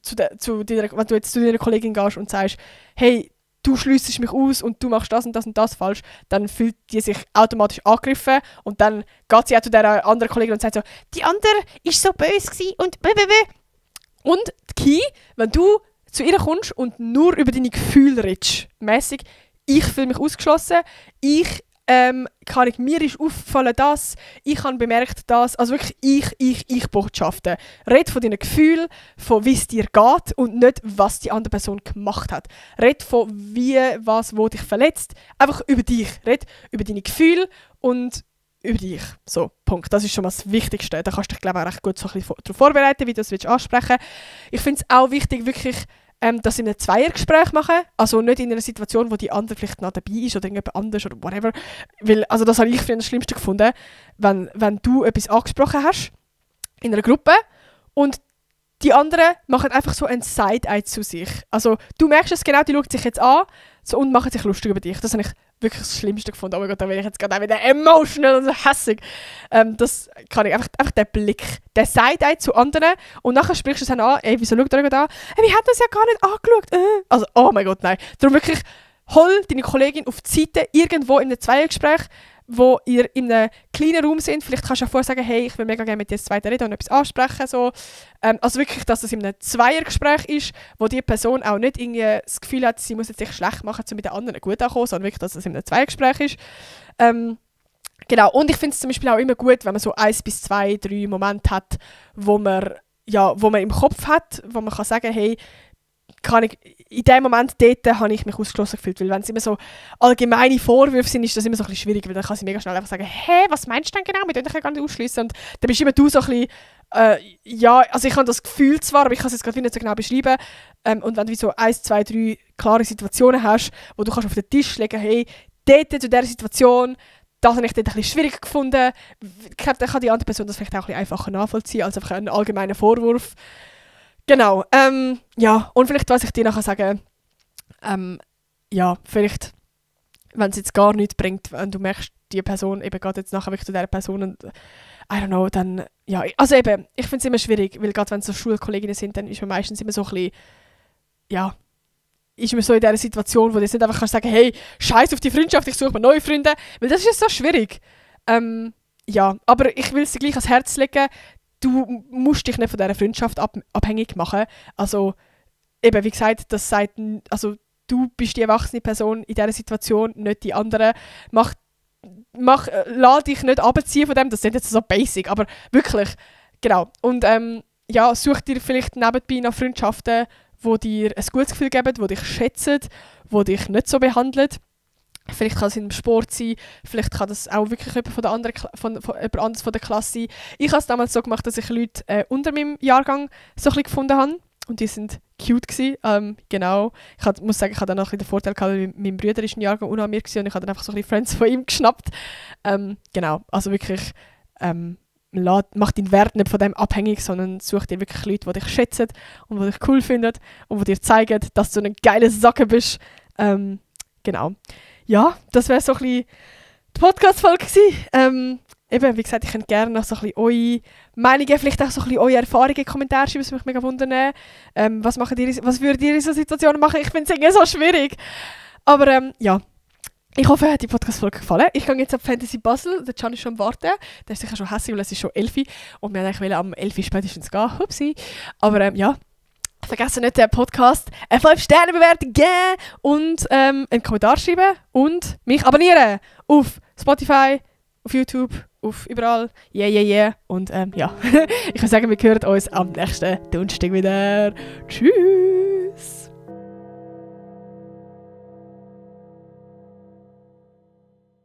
wenn du jetzt zu deiner Kollegin gehst und sagst, hey, du schliessest mich aus und du machst das und das und das falsch, dann fühlt die sich automatisch angegriffen und dann geht sie auch zu dieser anderen Kollegin und sagt so, die andere war so böse und blablabla. Und die Key, wenn du zu ihr kommst und nur über deine Gefühle redest, mässig, ich fühle mich ausgeschlossen, mir ist aufgefallen das, ich habe bemerkt das, also wirklich ich Botschaften. Red von deinen Gefühlen, von wie es dir geht und nicht, was die andere Person gemacht hat. Red von wo dich verletzt, einfach über dich. Red über deine Gefühle und über dich. So, Punkt. Das ist schon mal das Wichtigste. Da kannst du dich, glaube ich, auch recht gut so ein bisschen darauf vorbereiten, wie du das ansprechen willst. Ich finde es auch wichtig, wirklich das in einem Zweiergespräch machen, also nicht in einer Situation, wo die andere vielleicht noch dabei ist oder irgendjemand anders oder whatever. Weil, also das habe ich für das Schlimmste gefunden, wenn du etwas angesprochen hast in einer Gruppe und die anderen machen einfach so ein Side-Eye zu sich. Also du merkst es genau, die schaut sich jetzt an so, und machen sich lustig über dich. Das habe ich wirklich das Schlimmste gefunden. Oh mein Gott, da bin ich jetzt gerade auch wieder emotional und so hässig. Das kann ich einfach der Blick, der Side-Eye zu anderen und nachher sprichst du es dann an, ey, wieso schaut ihr gerade an? Ey, wir haben das ja gar nicht angeschaut. Also, oh mein Gott, nein. Darum wirklich, hol deine Kollegin auf die Seite, irgendwo in einem Zweiergespräch, wo ihr in einem kleinen Raum sind. Vielleicht kannst du auch vorher sagen, hey, ich will mega gerne mit dir das zweite reden und etwas ansprechen. So. Also wirklich, dass es in einem Zweiergespräch ist, wo die Person auch nicht irgendwie das Gefühl hat, sie muss jetzt sich schlecht machen, um mit den anderen gut anzukommen, sondern wirklich, dass es in einem Zweiergespräch ist. Genau, und ich finde es zum Beispiel auch immer gut, wenn man so 1 bis 2, 3 Momente hat, wo man im Kopf hat, wo man kann sagen, hey, in dem Moment dort habe ich mich ausgeschlossen gefühlt, weil wenn es immer so allgemeine Vorwürfe sind, ist das immer so ein bisschen schwierig, weil dann kann sie mega schnell einfach sagen, hä, was meinst du denn genau, wir können dich gar nicht ausschliessen und dann bist immer du so ein bisschen, also ich habe das Gefühl zwar, aber ich kann es jetzt gerade nicht so genau beschreiben und wenn du so 1, 2, 3 klare Situationen hast, wo du kannst auf den Tisch legen, hey, dort zu dieser Situation, das habe ich dort ein bisschen schwierig gefunden, dann kann die andere Person das vielleicht auch ein bisschen einfacher nachvollziehen, als einfach einen allgemeinen Vorwurf. Genau, ja, und vielleicht, was ich dir nachher sagen, ja, vielleicht, wenn es jetzt gar nichts bringt, wenn du merkst, die Person eben geht jetzt nachher wirklich zu dieser Person und, I don't know, dann, ja, also eben, ich finde es immer schwierig, weil gerade wenn es so Schulkolleginnen sind, dann ist man meistens immer so ein bisschen, ja, ist man so in dieser Situation, wo du jetzt nicht einfach sagen kannst, hey, scheiß auf die Freundschaft, ich suche mir neue Freunde, weil das ist so schwierig. Ja, aber ich will es dir gleich ans Herz legen, du musst dich nicht von dieser Freundschaft abhängig machen. Also eben, wie gesagt, das sagt, also du bist die erwachsene Person in dieser Situation, nicht die andere. Lass dich nicht abziehen von dem, das sind jetzt so basic, aber wirklich, genau. Und ja, such dir vielleicht nebenbei noch Freundschaften, die dir ein gutes Gefühl geben, die dich schätzen, die dich nicht so behandeln. Vielleicht kann es im Sport sein, vielleicht kann das auch wirklich jemand jemand anderes von der Klasse sein. Ich habe es damals so gemacht, dass ich Leute unter meinem Jahrgang so ein bisschen gefunden habe. Und die waren cute gewesen. Genau. Muss sagen, ich hatte dann noch ein bisschen den Vorteil gehabt, weil mein Bruder ist ein Jahrgang unter mir gewesen und ich habe dann einfach so ein bisschen Friends von ihm geschnappt. Genau. Also wirklich, mach deinen Wert nicht von dem abhängig, sondern such dir wirklich Leute, die dich schätzen und die dich cool finden und die dir zeigen, dass du ein geiler Sacke bist. Genau. Ja, das wäre so ein bisschen die Podcast-Folge gewesen. Eben, wie gesagt, ich könnte gerne noch so ein bisschen eure Meinungen, vielleicht auch so ein bisschen eure Erfahrungen in die Kommentare schreiben, das würde mich mega wundern. Was würdet ihr in so Situationen machen? Ich finde es irgendwie so schwierig. Aber ja, ich hoffe, euch hat die Podcast-Folge gefallen. Ich gehe jetzt auf Fantasy Basel, der Can ist schon am Warten. Der ist sicher schon hässlich, weil es ist schon 11 Uhr und wir wollten eigentlich am 11 Uhr spätestens gehen. Hupsi. Aber ja, vergessen nicht, den Podcast eine 5-Sterne-Bewertung geben und einen Kommentar schreiben und mich abonnieren auf Spotify, auf YouTube, auf überall. Yeah. Und ja, ich würde sagen, wir hören uns am nächsten Donnerstag wieder. Tschüss!